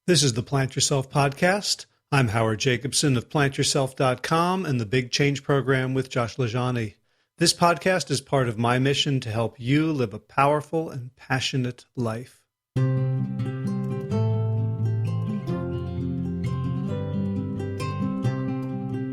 This is the Plant Yourself podcast. I'm Howard Jacobson of PlantYourself.com and the Big Change Program with Josh Lajani. This podcast is part of my mission to help you live a powerful and passionate life.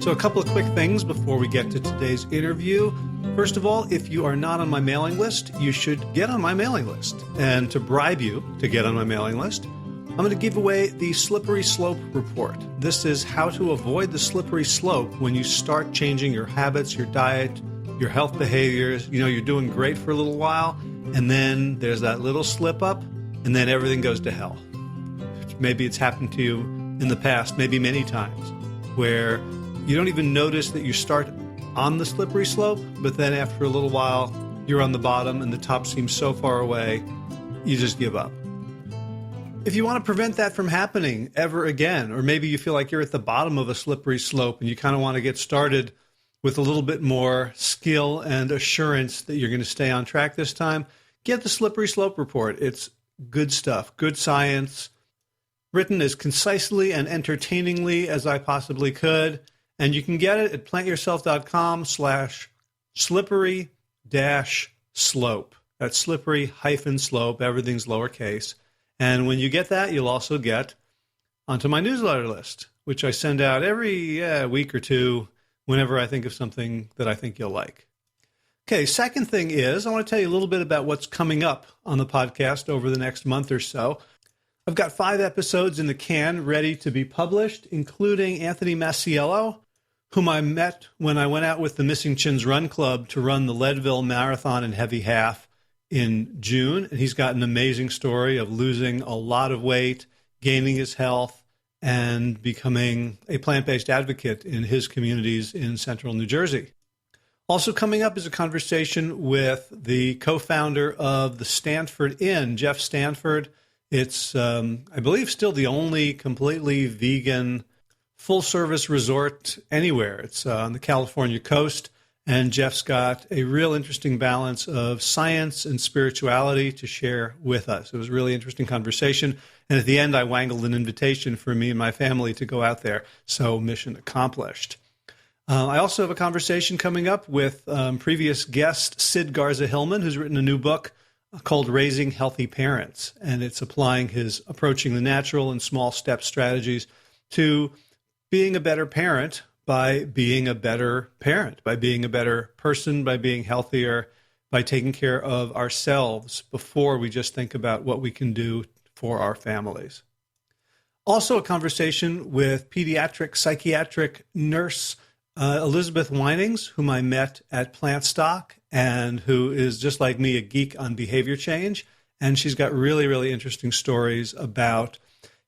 So a couple of quick things before we get to today's interview. First of all, if you are not on my mailing list, you should get on my mailing list. And to bribe you to get on my mailing list, I'm going to give away the Slippery Slope Report. This is how to avoid the slippery slope when you start changing your habits, your diet, your health behaviors. You know, you're doing great for a little while, and then there's that little slip up, and then everything goes to hell. Maybe it's happened to you in the past, maybe many times, where you don't even notice that you start on the slippery slope, but then after a little while, you're on the bottom and the top seems so far away, you just give up. If you want to prevent that from happening ever again, or maybe you feel like you're at the bottom of a slippery slope and you kind of want to get started with a little bit more skill and assurance that you're going to stay on track this time, get the Slippery Slope Report. It's good stuff, good science, written as concisely and entertainingly as I possibly could. And you can get it at plantyourself.com/slippery-slope. That's slippery-slope. Everything's lowercase. And when you get that, you'll also get onto my newsletter list, which I send out every week or two whenever I think of something that I think you'll like. Okay, second thing is I want to tell you a little bit about what's coming up on the podcast over the next month or so. I've got 5 episodes in the can ready to be published, including Anthony Masiello, whom I met when I went out with the Missing Chins Run Club to run the Leadville Marathon in heavy half in June. And he's got an amazing story of losing a lot of weight, gaining his health, and becoming a plant-based advocate in his communities in central New Jersey. Also coming up is a conversation with the co-founder of the Stanford Inn, Jeff Stanford. It's, I believe, still the only completely vegan full-service resort anywhere. It's on the California coast. And Jeff's got a real interesting balance of science and spirituality to share with us. It was a really interesting conversation. And at the end, I wangled an invitation for me and my family to go out there. So mission accomplished. I also have a conversation coming up with previous guest Sid Garza-Hillman, who's written a new book called Raising Healthy Parents. And it's applying his approaching the natural and small step strategies to being a better parent, by being a better parent, by being a better person, by being healthier, by taking care of ourselves before we just think about what we can do for our families. Also a conversation with pediatric psychiatric nurse Elizabeth Winings, whom I met at Plantstock and who is just like me, a geek on behavior change. And she's got really, really interesting stories about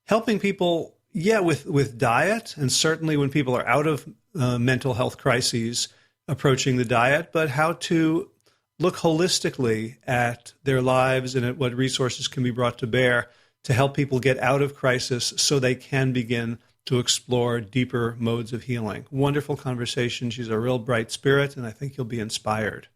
helping people with diet, and certainly when people are out of mental health crises, approaching the diet, but how to look holistically at their lives and at what resources can be brought to bear to help people get out of crisis so they can begin to explore deeper modes of healing. Wonderful conversation. She's a real bright spirit, and I think you'll be inspired.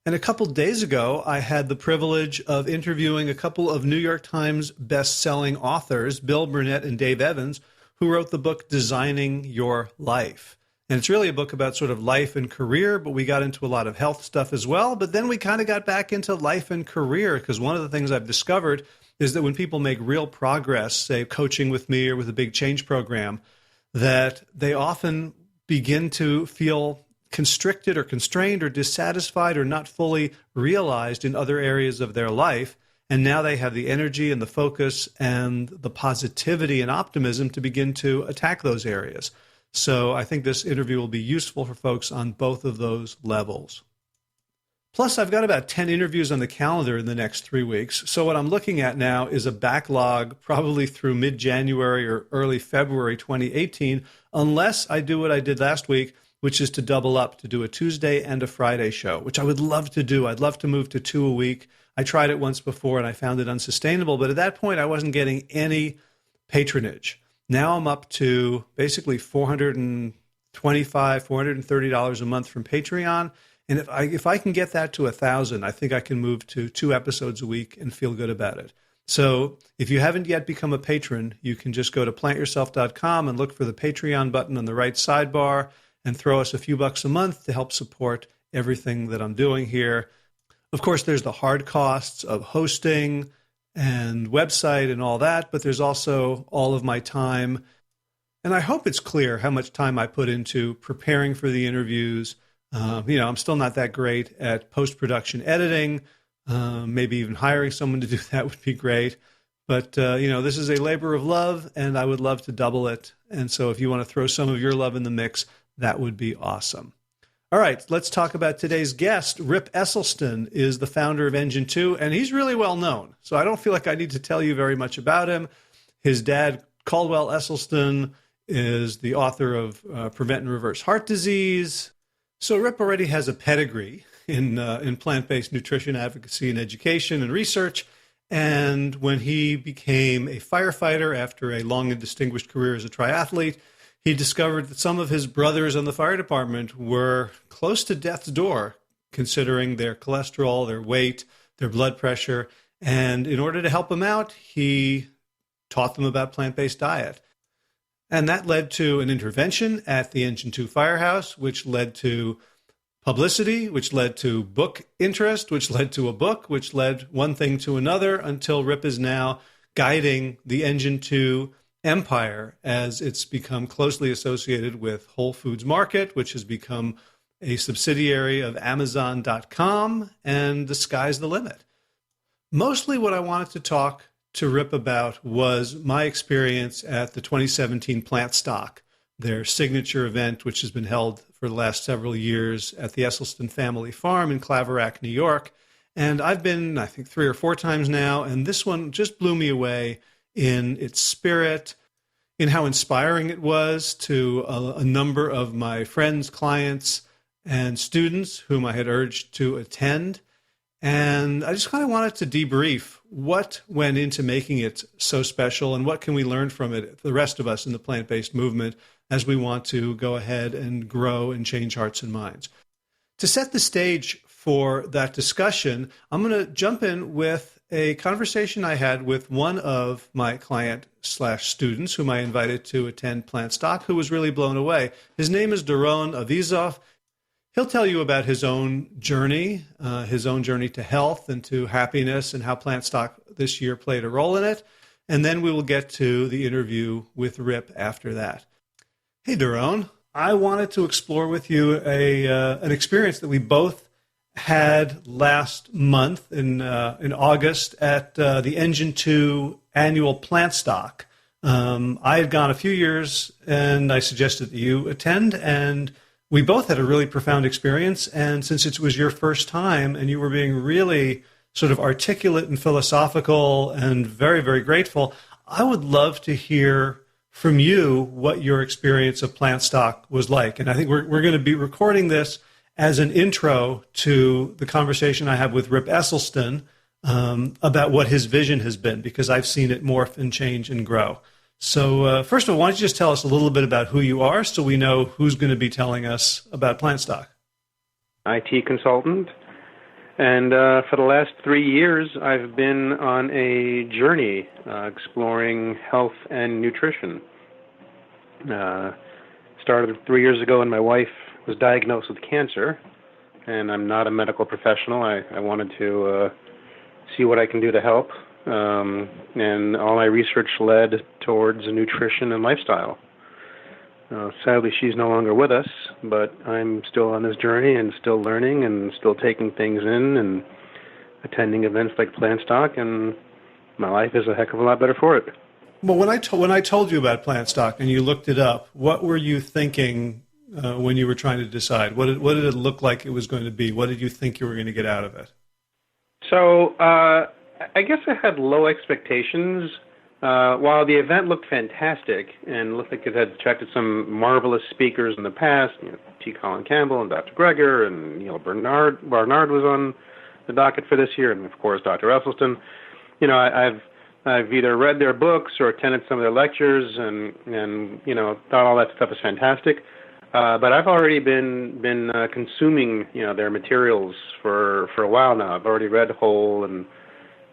And a couple days ago, I had the privilege of interviewing a couple of New York Times best-selling authors, Bill Burnett and Dave Evans, who wrote the book Designing Your Life. And it's really a book about sort of life and career, but we got into a lot of health stuff as well. But then we kind of got back into life and career, because one of the things I've discovered is that when people make real progress, say coaching with me or with a Big Change program, that they often begin to feel constricted or constrained or dissatisfied or not fully realized in other areas of their life. And now they have the energy and the focus and the positivity and optimism to begin to attack those areas. So I think this interview will be useful for folks on both of those levels. Plus, I've got about 10 interviews on the calendar in the next 3 weeks. So what I'm looking at now is a backlog probably through mid-January or early February 2018, unless I do what I did last week, which is to double up, to do a Tuesday and a Friday show, which I would love to do. I'd love to move to 2 a week. I tried it once before and I found it unsustainable, but at that point I wasn't getting any patronage. Now I'm up to basically $425, $430 a month from Patreon. And if I can get that to 1,000, I think I can move to 2 episodes a week and feel good about it. So if you haven't yet become a patron, you can just go to plantyourself.com and look for the Patreon button on the right sidebar and throw us a few bucks a month to help support everything that I'm doing here. Of course, there's the hard costs of hosting and website and all that, but there's also all of my time. And I hope it's clear how much time I put into preparing for the interviews. I'm still not that great at post-production editing. Maybe even hiring someone to do that would be great. But, this is a labor of love, and I would love to double it. And so if you want to throw some of your love in the mix, that would be awesome. All right, let's talk about today's guest. Rip Esselstyn is the founder of Engine 2, and he's really well known. So I don't feel like I need to tell you very much about him. His dad, Caldwell Esselstyn, is the author of Prevent and Reverse Heart Disease. So Rip already has a pedigree in plant-based nutrition advocacy and education and research. And when he became a firefighter after a long and distinguished career as a triathlete, he discovered that some of his brothers in the fire department were close to death's door, considering their cholesterol, their weight, their blood pressure. And in order to help them out, he taught them about plant-based diet. And that led to an intervention at the Engine 2 Firehouse, which led to publicity, which led to book interest, which led to a book, which led one thing to another until Rip is now guiding the Engine 2 empire as it's become closely associated with Whole Foods Market, which has become a subsidiary of Amazon.com, and the sky's the limit. Mostly what I wanted to talk to Rip about was my experience at the 2017 Plant Stock, their signature event, which has been held for the last several years at the Esselstyn family farm in Claverack, New York. And I've been, I think, 3 or 4 times now, and this one just blew me away in its spirit, in how inspiring it was to a number of my friends, clients, and students whom I had urged to attend. And I just kind of wanted to debrief what went into making it so special and what can we learn from it, the rest of us in the plant-based movement, as we want to go ahead and grow and change hearts and minds. To set the stage for that discussion, I'm going to jump in with a conversation I had with one of my client/students whom I invited to attend Plant Stock, who was really blown away. His name is Doron Avizov. He'll tell you about his own journey to health and to happiness and how Plant Stock this year played a role in it. And then we will get to the interview with Rip after that. Hey, Doron, I wanted to explore with you an experience that we both had last month in August at the Engine 2 annual Plant Stock. I had gone a few years, and I suggested that you attend, and we both had a really profound experience. And since it was your first time, and you were being really sort of articulate and philosophical and very, very grateful, I would love to hear from you what your experience of Plant Stock was like. And I think we're going to be recording this as an intro to the conversation I have with Rip Esselstyn about what his vision has been, because I've seen it morph and change and grow. So first of all, why don't you just tell us a little bit about who you are so we know who's going to be telling us about Plant Stock? IT consultant. And for the last 3 years, I've been on a journey exploring health and nutrition. Started 3 years ago when my wife was diagnosed with cancer, and I'm not a medical professional. I wanted to see what I can do to help, and all my research led towards nutrition and lifestyle. Sadly, she's no longer with us, but I'm still on this journey and still learning and still taking things in and attending events like Plant Stock, and my life is a heck of a lot better for it. Well, when I told you about Plant Stock and you looked it up, what were you thinking when you were trying to decide? What did it look like it was going to be? What did you think you were going to get out of it? So I guess I had low expectations. While the event looked fantastic and looked like it had attracted some marvelous speakers in the past, T. Colin Campbell and Dr. Greger and Neil Barnard was on the docket for this year, and of course Dr. Esselstyn. I've either read their books or attended some of their lectures, and thought all that stuff is fantastic. But I've already been consuming their materials for a while now. I've already read Whole and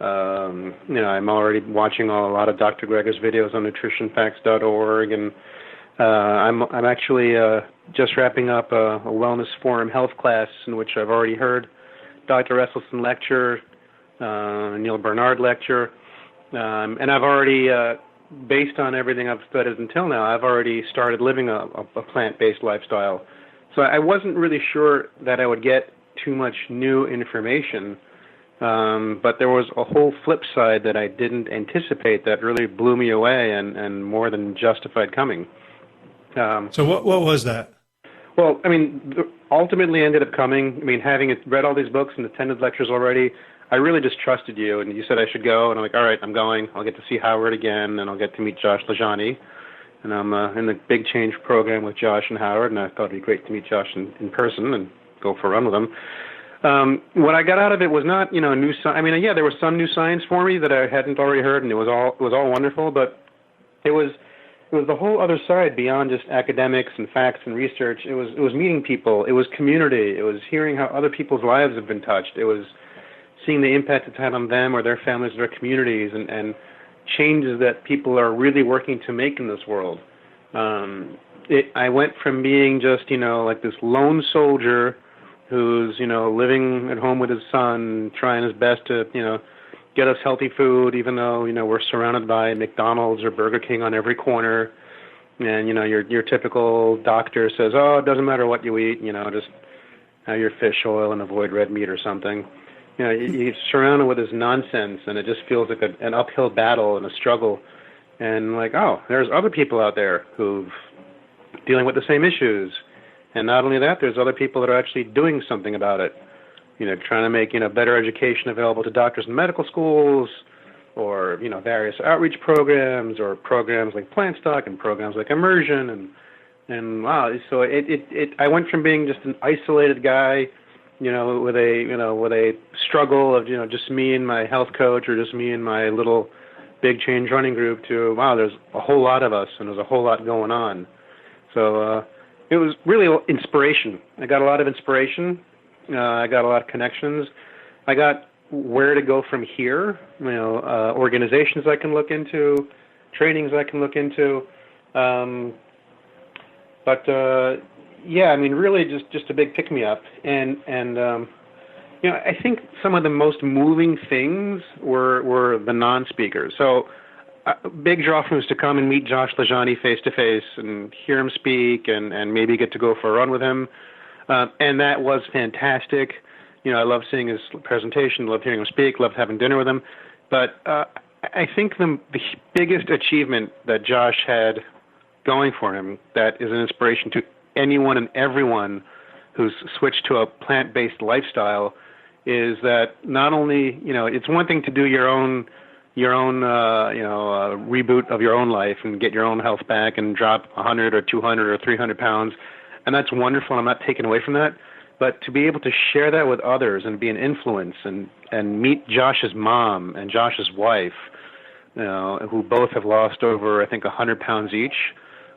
I'm already watching a lot of Dr. Greger's videos on nutritionfacts.org, and I'm actually just wrapping up a Wellness Forum health class in which I've already heard Dr. Esselstyn lecture, Neil Bernard lecture, and I've already, based on everything I've studied until now, I've already started living a plant-based lifestyle. So I wasn't really sure that I would get too much new information, but there was a whole flip side that I didn't anticipate that really blew me away and more than justified coming. So what was that? Well, I mean, ultimately ended up coming. I mean, having read all these books and attended lectures already, I really just trusted you, and you said I should go, and I'm like, all right, I'm going. I'll get to see Howard again, and I'll get to meet Josh LaJaunie. And I'm in the Big Change program with Josh and Howard, and I thought it'd be great to meet Josh in person and go for a run with him. What I got out of it was not, new science. I mean, yeah, there was some new science for me that I hadn't already heard, and it was all wonderful, but it was the whole other side beyond just academics and facts and research. It was meeting people. It was community. It was hearing how other people's lives have been touched. It was seeing the impact it's had on them or their families or their communities, and changes that people are really working to make in this world. I went from being just, like this lone soldier who's, living at home with his son, trying his best to, get us healthy food, even though, we're surrounded by McDonald's or Burger King on every corner. And, your typical doctor says, oh, it doesn't matter what you eat, just have your fish oil and avoid red meat or something. You're surrounded with this nonsense, and it just feels like an uphill battle and a struggle. And like, oh, there's other people out there who've dealing with the same issues. And not only that, there's other people that are actually doing something about it. Trying to make, better education available to doctors in medical schools, or, various outreach programs, or programs like Plant Stock and programs like Immersion. And wow, so I went from being just an isolated guy, with a struggle of, just me and my health coach, or just me and my little Big Change running group, to, wow, there's a whole lot of us, and there's a whole lot going on. So it was really inspiration. I got a lot of inspiration. I got a lot of connections. I got where to go from here, organizations I can look into, trainings I can look into. Yeah, I mean, really just a big pick-me-up. And I think some of the most moving things were the non-speakers. So big draw for me was to come and meet Josh LaJaunie face-to-face and hear him speak and maybe get to go for a run with him. And that was fantastic. I loved seeing his presentation, loved hearing him speak, loved having dinner with him. But I think the biggest achievement that Josh had going for him that is an inspiration to anyone and everyone who's switched to a plant-based lifestyle is that not only, it's one thing to do your own reboot of your own life and get your own health back and drop 100 or 200 or 300 pounds. And that's wonderful. I'm not taking away from that. But to be able to share that with others and be an influence and meet Josh's mom and Josh's wife, who both have lost over, I think, 100 pounds each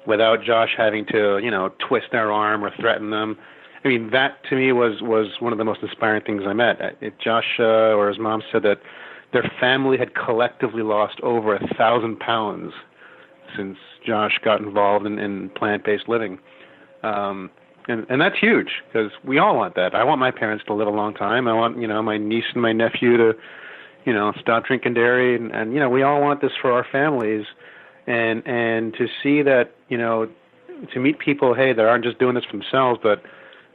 without Josh having to, twist their arm or threaten them. I mean, that to me was one of the most inspiring things I met. Josh or his mom said that their family had collectively lost over 1,000 pounds since Josh got involved in plant-based living. And that's huge because we all want that. I want my parents to live a long time. I want, my niece and my nephew to, stop drinking dairy. And we all want this for our families. And to see that, to meet people, hey, that aren't just doing this for themselves, but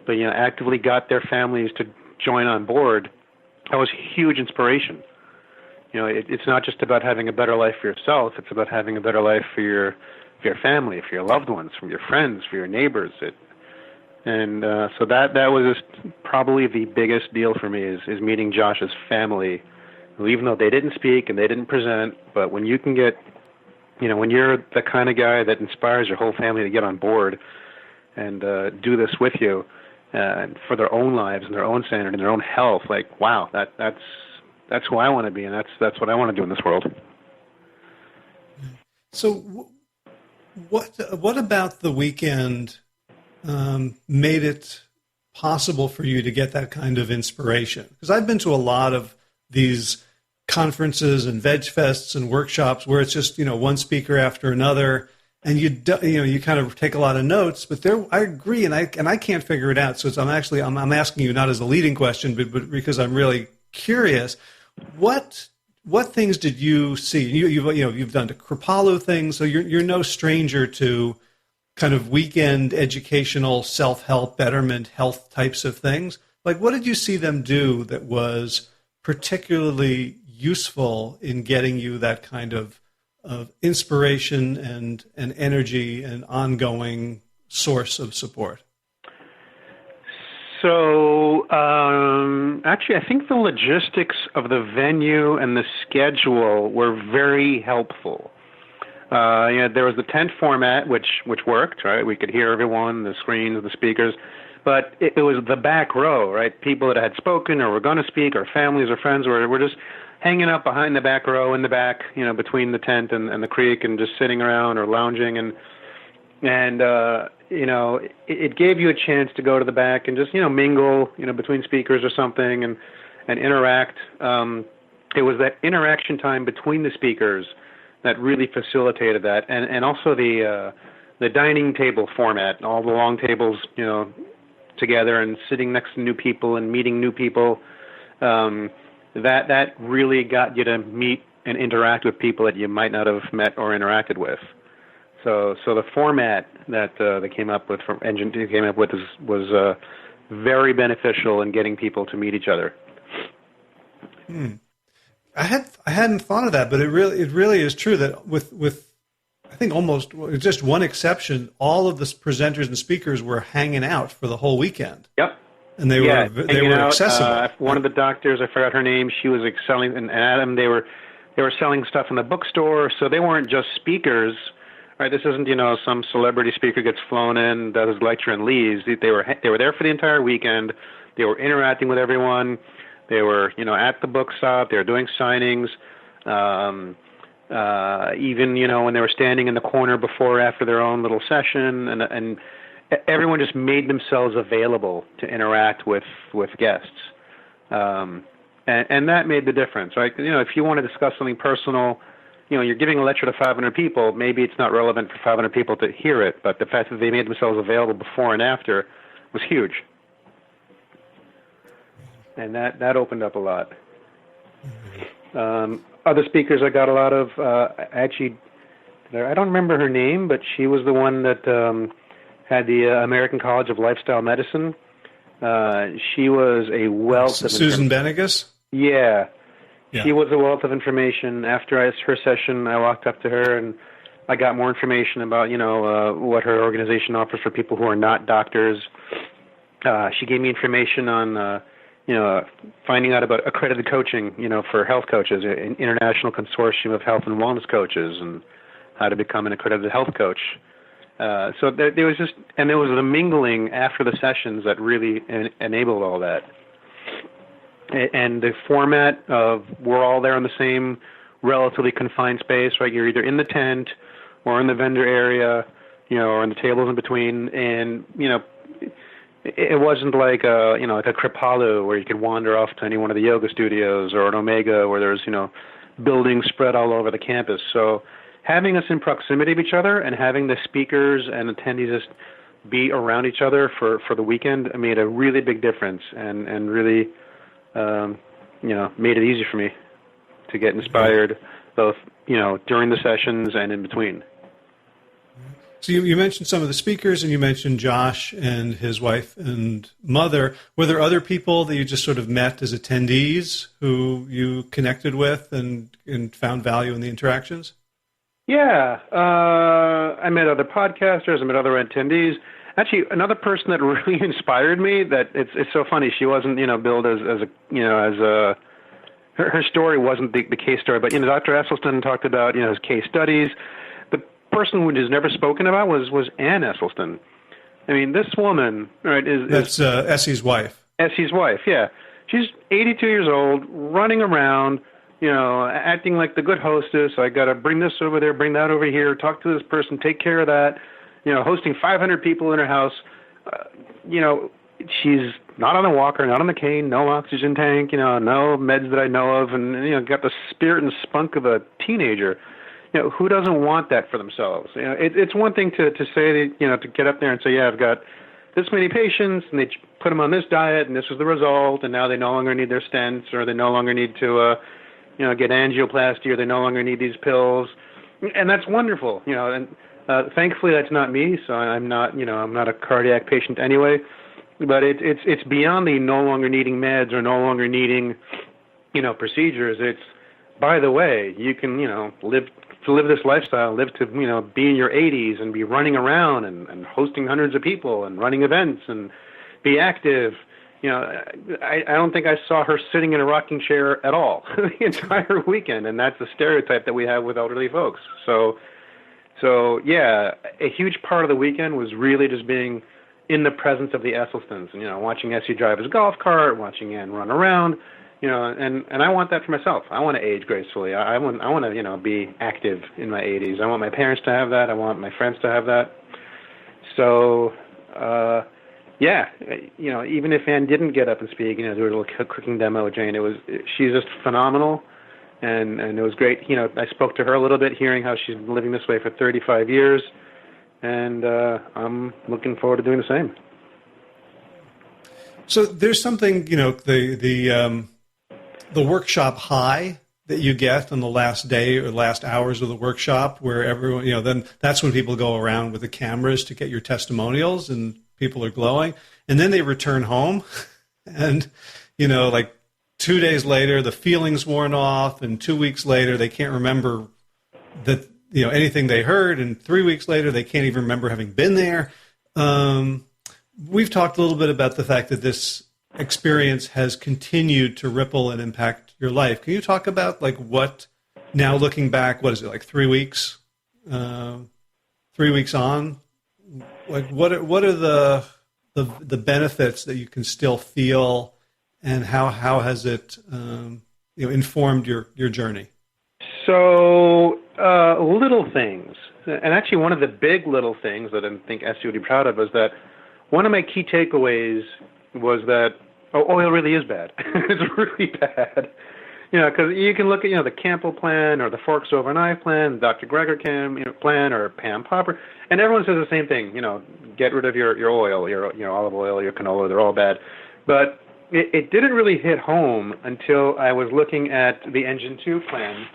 actively got their families to join on board, that was huge inspiration. It's not just about having a better life for yourself. It's about having a better life for your family, for your loved ones, for your friends, for your neighbors. So that was just probably the biggest deal for me is meeting Josh's family, who, even though they didn't speak and they didn't present, but when you can get, when you're the kind of guy that inspires your whole family to get on board and do this with you for their own lives and their own sanity and their own health, like, wow, that's who I want to be, and that's what I want to do in this world. So what about the weekend made it possible for you to get that kind of inspiration? Because I've been to a lot of these conferences and veg fests and workshops where it's just, one speaker after another, and you kind of take a lot of notes. But I agree, and I can't figure it out. So I'm asking you not as a leading question, but because I'm really curious. What things did you see? You've done the Kripalu thing, so you're no stranger to kind of weekend educational self-help, betterment, health types of things. Like, what did you see them do that was particularly useful in getting you that kind of inspiration and energy and ongoing source of support? So, actually, I think the logistics of the venue and the schedule were very helpful. There was the tent format, which worked, right? We could hear everyone, the screens, the speakers, but it was the back row, right? People that had spoken or were going to speak, or families or friends were just hanging out behind the back row in the back, between the tent and the creek, and just sitting around or lounging, and it gave you a chance to go to the back and just, mingle, between speakers or something, and interact. It was that interaction time between the speakers that really facilitated that, and also the dining table format, all the long tables, together and sitting next to new people and meeting new people. That really got you to meet and interact with people that you might not have met or interacted with. So the format that they came up with was very beneficial in getting people to meet each other. I hadn't thought of that, but it really is true that with I think almost just one exception, all of the presenters and speakers were hanging out for the whole weekend. Yep. And they were accessible. One of the doctors, I forgot her name, she was selling, and Adam, they were selling stuff in the bookstore, so they weren't just speakers. Right, this isn't, some celebrity speaker gets flown in, does his lecture and leaves. They were there for the entire weekend. They were interacting with everyone. They were, at the book stop. They were doing signings. Even, when they were standing in the corner before or after their own little session, and everyone just made themselves available to interact with guests. And that made the difference, right? If you want to discuss something personal, you're giving a lecture to 500 people, maybe it's not relevant for 500 people to hear it, but the fact that they made themselves available before and after was huge. And that opened up a lot. Other speakers I got a lot of, actually, I don't remember her name, but she was the one that had the American College of Lifestyle Medicine. She was a wealth of Susan Benegas? Yeah. She was a wealth of information. After her session, I walked up to her and I got more information about, what her organization offers for people who are not doctors. She gave me information on, finding out about accredited coaching, for health coaches, an international consortium of health and wellness coaches, and how to become an accredited health coach. So there was the mingling after the sessions that really enabled all that. And the format of we're all there in the same relatively confined space, right? You're either in the tent or in the vendor area, or in the tables in between. And, it wasn't like like a Kripalu where you could wander off to any one of the yoga studios, or an Omega where there's, buildings spread all over the campus. So having us in proximity of each other and having the speakers and attendees just be around each other for the weekend made a really big difference, and really made it easy for me to get inspired, both, during the sessions and in between. So you mentioned some of the speakers, and you mentioned Josh and his wife and mother. Were there other people that you just sort of met as attendees who you connected with and found value in the interactions? Yeah. I met other podcasters. I met other attendees. Actually, another person that really inspired me, that it's so funny. She wasn't, billed as her story wasn't the case story, but, Dr. Esselstyn talked about, his case studies. The person who is never spoken about was Ann Esselstyn. I mean, this woman, right, That's Essie's wife. Essie's wife, yeah. She's 82 years old, running around, acting like the good hostess. I got to bring this over there, bring that over here, talk to this person, take care of that. Hosting 500 people in her house, she's not on a walker, not on a cane, no oxygen tank, no meds that I know of, and got the spirit and spunk of a teenager. Who doesn't want that for themselves? It's one thing to say, to get up there and say, yeah, I've got this many patients, and they put them on this diet, and this is the result, and now they no longer need their stents, or they no longer need to, get angioplasty, or they no longer need these pills, and that's wonderful, and thankfully that's not me, so I'm not a cardiac patient anyway, but it's beyond the no longer needing meds or no longer needing, procedures. It's, by the way, you can, live this lifestyle, live to, be in your 80s and be running around and hosting hundreds of people and running events and be active. I don't think I saw her sitting in a rocking chair at all the entire weekend, and that's the stereotype that we have with elderly folks. So yeah, a huge part of the weekend was really just being in the presence of the Esselstyns, and watching Essie drive his golf cart, watching Ann run around. And I want that for myself. I want to age gracefully. I want to, be active in my 80s. I want my parents to have that. I want my friends to have that. So, yeah, even if Ann didn't get up and speak, do a little cooking demo with Jane, she's just phenomenal, and it was great. I spoke to her a little bit, hearing how she's been living this way for 35 years, and I'm looking forward to doing the same. So there's something, the workshop high that you get on the last day or last hours of the workshop, where everyone, then that's when people go around with the cameras to get your testimonials, and people are glowing. And then they return home, and, like 2 days later, the feeling's worn off, and 2 weeks later, they can't remember that, anything they heard, and 3 weeks later, they can't even remember having been there. We've talked a little bit about the fact that this experience has continued to ripple and impact your life. Can you talk about, what, now looking back, what is it, 3 weeks? 3 weeks on? What are the benefits that you can still feel, and how has it informed your journey? So little things, and actually one of the big little things that I think Essie would be proud of is that one of my key takeaways was that oil really is bad. It's really bad. Because you can look at, the Campbell plan or the Forks Over Knife plan, Dr. Greger plan, or Pam Popper, and everyone says the same thing. Get rid of your oil, your olive oil, your canola. They're all bad. But it didn't really hit home until I was looking at the Engine 2 plan,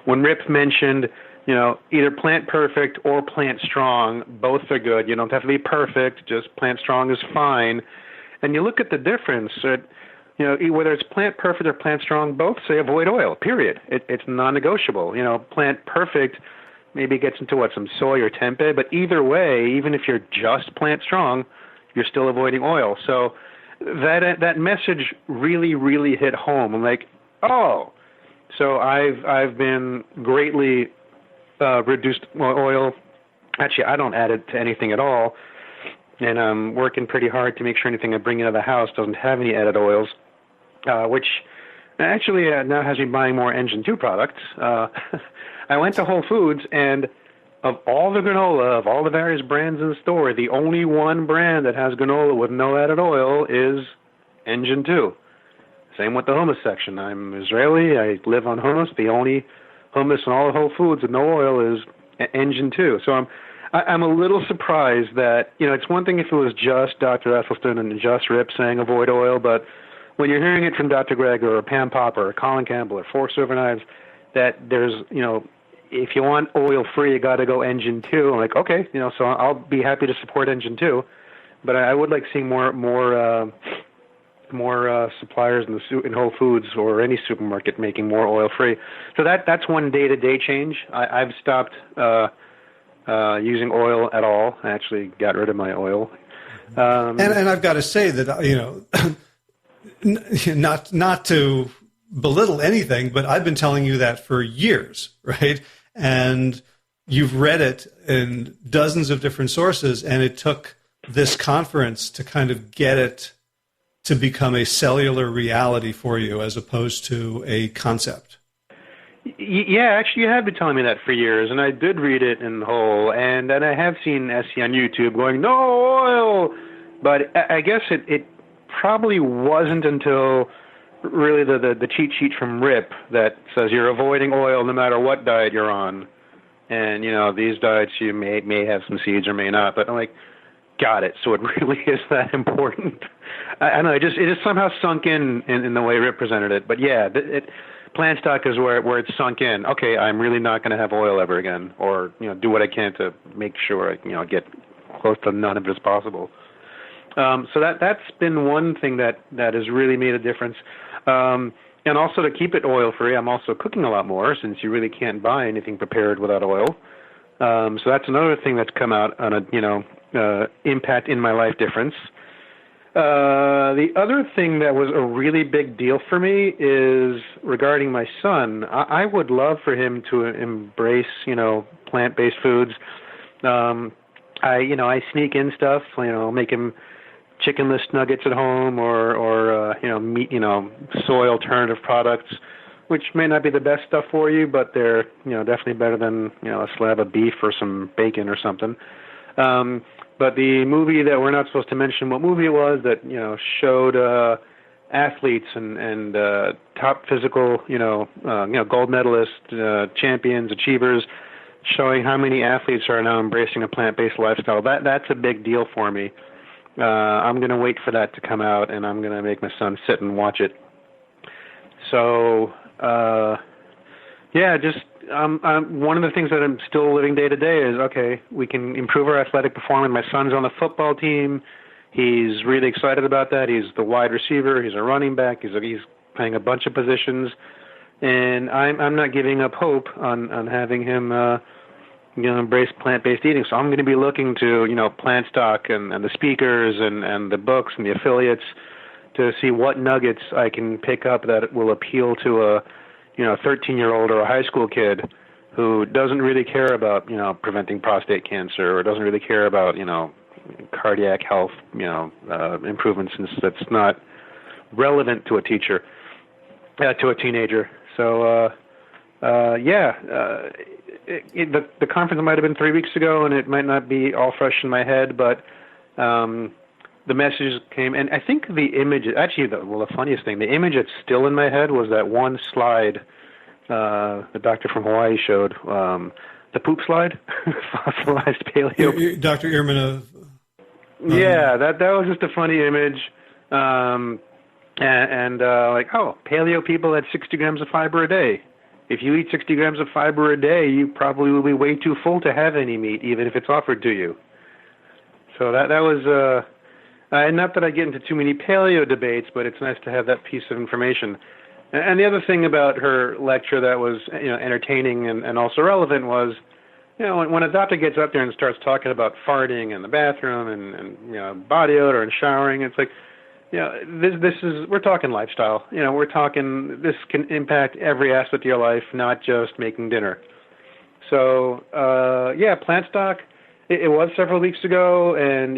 when Rip mentioned, either Plant Perfect or Plant Strong. Both are good. You don't have to be perfect. Just Plant Strong is fine. And you look at the difference, whether it's Plant Perfect or Plant Strong, both say avoid oil, period. It's non-negotiable. Plant Perfect maybe gets into some soy or tempeh, but either way, even if you're just Plant Strong, you're still avoiding oil. So that message really, really hit home. I'm like, oh, so I've been greatly reduced oil. Actually, I don't add it to anything at all. And I'm working pretty hard to make sure anything I bring into the house doesn't have any added oils, which actually now has me buying more Engine 2 products. I went to Whole Foods, and of all the granola, of all the various brands in the store, the only one brand that has granola with no added oil is Engine 2. Same with the hummus section. I'm Israeli. I live on hummus. The only hummus in all of Whole Foods with no oil is Engine 2. So I'm a little surprised that, it's one thing if it was just Dr. Esselstyn and just Rip saying avoid oil, but when you're hearing it from Dr. Greger or Pam Popper or Colin Campbell or Forks Over Knives, that there's, if you want oil-free, you got to go Engine 2. I'm like, okay, so I'll be happy to support Engine 2, but I would like seeing more suppliers in Whole Foods or any supermarket making more oil-free. So that's one day-to-day change. I've stopped using oil at all. I actually got rid of my oil. And I've got to say that, not to belittle anything, but I've been telling you that for years, right? And you've read it in dozens of different sources, and it took this conference to kind of get it to become a cellular reality for you as opposed to a concept. Yeah, actually, you have been telling me that for years, and I did read it in whole, and I have seen Essie on YouTube going, no oil, But I guess it probably wasn't until really the cheat sheet from RIP that says you're avoiding oil no matter what diet you're on. And, these diets you may have some seeds or may not. But I'm like, got it. So it really is that important. I don't know. It just somehow sunk in the way RIP presented it. But yeah, plant stock is where it's sunk in. Okay, I'm really not going to have oil ever again, or do what I can to make sure I get close to none of it as possible. So that's been one thing that has really made a difference. And also to keep it oil-free, I'm also cooking a lot more since you really can't buy anything prepared without oil. So that's another thing that's come out on a impact in my life difference. The other thing that was a really big deal for me is regarding my son. I would love for him to embrace, plant-based foods. I sneak in stuff, make him chickenless nuggets at home or meat, soy alternative products, which may not be the best stuff for you, but they're, definitely better than, a slab of beef or some bacon or something. But the movie that we're not supposed to mention what movie it was that, showed athletes and top physical, gold medalists, champions, achievers, showing how many athletes are now embracing a plant-based lifestyle. That's a big deal for me. I'm going to wait for that to come out, and I'm going to make my son sit and watch it. So, one of the things that I'm still living day to day is, okay, we can improve our athletic performance. My son's on the football team. He's really excited about that. He's the wide receiver. He's a running back. He's playing a bunch of positions. And I'm not giving up hope on having him embrace plant-based eating. So I'm going to be looking to, Plant Stock and the speakers and the books and the affiliates to see what nuggets I can pick up that will appeal to a 13-year-old or a high school kid who doesn't really care about, preventing prostate cancer or doesn't really care about, cardiac health, improvements, since that's not relevant to a to a teenager. So, the conference might have been 3 weeks ago, and it might not be all fresh in my head, but the messages came, and I think the image, actually, the funniest thing, the image that's still in my head was that one slide the doctor from Hawaii showed, the poop slide, fossilized paleo. Dr. Ehrman of... Yeah, that was just a funny image. Paleo people had 60 grams of fiber a day. If you eat 60 grams of fiber a day, you probably will be way too full to have any meat, even if it's offered to you. So that was, and not that I get into too many paleo debates, but it's nice to have that piece of information. And the other thing about her lecture that was, entertaining and also relevant was, when a doctor gets up there and starts talking about farting in the bathroom and body odor and showering, it's like, this is, we're talking lifestyle. We're talking, this can impact every aspect of your life, not just making dinner. So, Plant Stock, it was several weeks ago, and,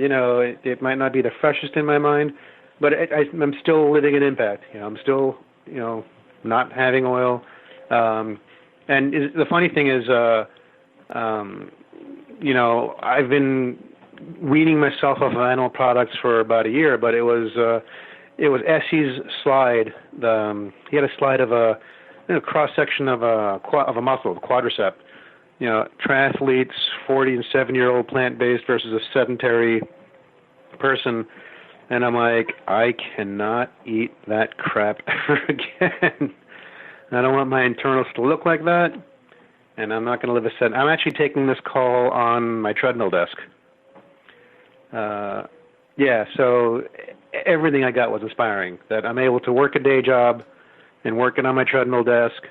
it might not be the freshest in my mind, but I'm still living an impact. I'm still, not having oil. And the funny thing is, I've been weaning myself off of animal products for about a year, but it was Essie's slide. He had a slide of a cross section of a muscle, the quadricep. Triathletes, 40 and 7-year-old plant-based versus a sedentary person, and I'm like, I cannot eat that crap ever again. I don't want my internals to look like that, and I'm not going to live a set. I'm actually taking this call on my treadmill desk. So everything I got was inspiring, that I'm able to work a day job and working on my treadmill desk,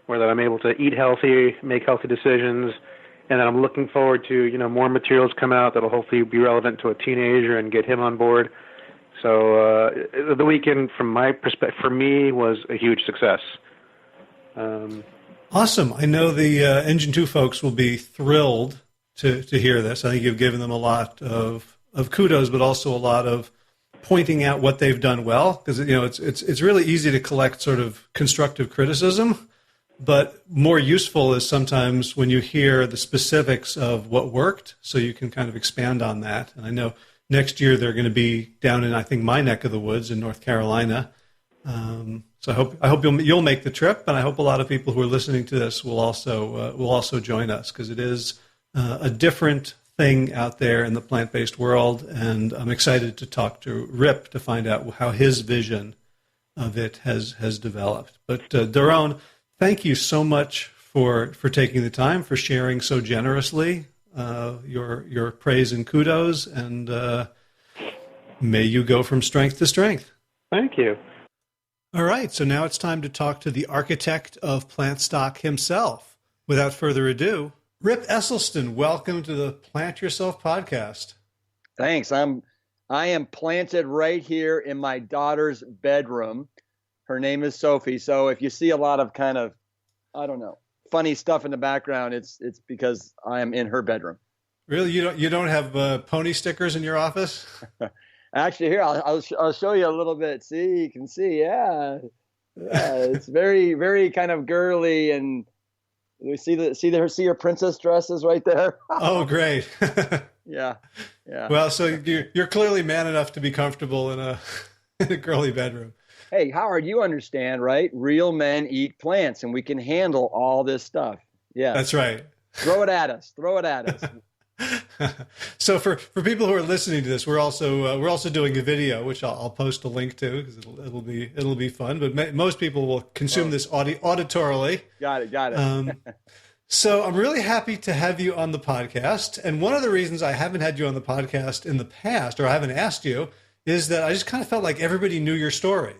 or that I'm able to eat healthy, make healthy decisions, and that I'm looking forward to, more materials come out that'll hopefully be relevant to a teenager and get him on board. So the weekend, from my perspective, for me, was a huge success. Awesome. I know the Engine 2 folks will be thrilled to hear this. I think you've given them a lot of kudos, but also a lot of pointing out what they've done well, because it's really easy to collect sort of constructive criticism, but more useful is sometimes when you hear the specifics of what worked, so you can kind of expand on that. And I know next year they're going to be down in, I think, my neck of the woods in North Carolina. So I hope you'll make the trip, and I hope a lot of people who are listening to this will also join us, because it is a different thing out there in the plant-based world, and I'm excited to talk to Rip to find out how his vision of it has developed. But Daron, thank you so much for taking the time, for sharing so generously your praise and kudos, and may you go from strength to strength. Thank you. All right, so now it's time to talk to the architect of plant stock himself. Without further ado, Rip Esselstyn, welcome to the Plant Yourself podcast. Thanks. I am planted right here in my daughter's bedroom. Her name is Sophie. So if you see a lot of kind of, I don't know, funny stuff in the background, it's because I am in her bedroom. Really, you don't have pony stickers in your office? Actually, here I'll show you a little bit. See, you can see, yeah, it's very, very kind of girly, and you see her princess dresses right there. Oh, great! yeah. Well, so you're clearly man enough to be comfortable in a girly bedroom. Hey, Howard, you understand, right? Real men eat plants, and we can handle all this stuff. Yeah, that's right. Throw it at us. So for people who are listening to this, we're also doing a video, which I'll post a link to, because it'll be fun. But most people will consume this auditorily. Got it. So I'm really happy to have you on the podcast. And one of the reasons I haven't had you on the podcast in the past, or I haven't asked you, is that I just kind of felt like everybody knew your story.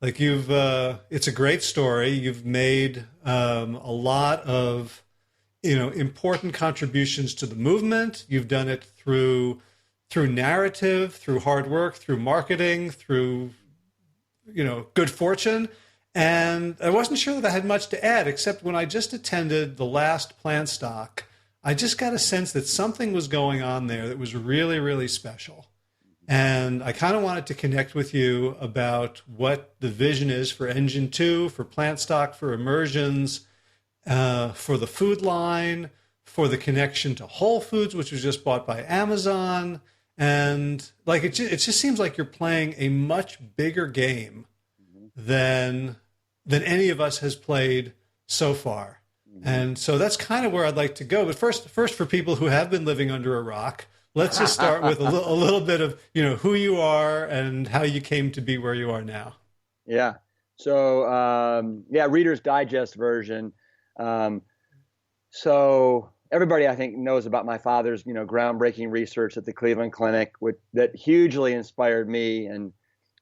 Like it's a great story. You've made a lot of important contributions to the movement. You've done it through narrative, through hard work, through marketing, through good fortune. And I wasn't sure that I had much to add, except when I just attended the last plant stock, I just got a sense that something was going on there that was really, really special. And I kind of wanted to connect with you about what the vision is for Engine 2, for plant stock, for immersions, for the food line, for the connection to Whole Foods, which was just bought by Amazon. And like it just seems like you're playing a much bigger game than any of us has played so far. And so that's kind of where I'd like to go. But first for people who have been living under a rock, let's just start with a little bit of who you are and how you came to be where you are now. Yeah. So Reader's Digest version. So everybody, I think, knows about my father's, groundbreaking research at the Cleveland Clinic, that hugely inspired me and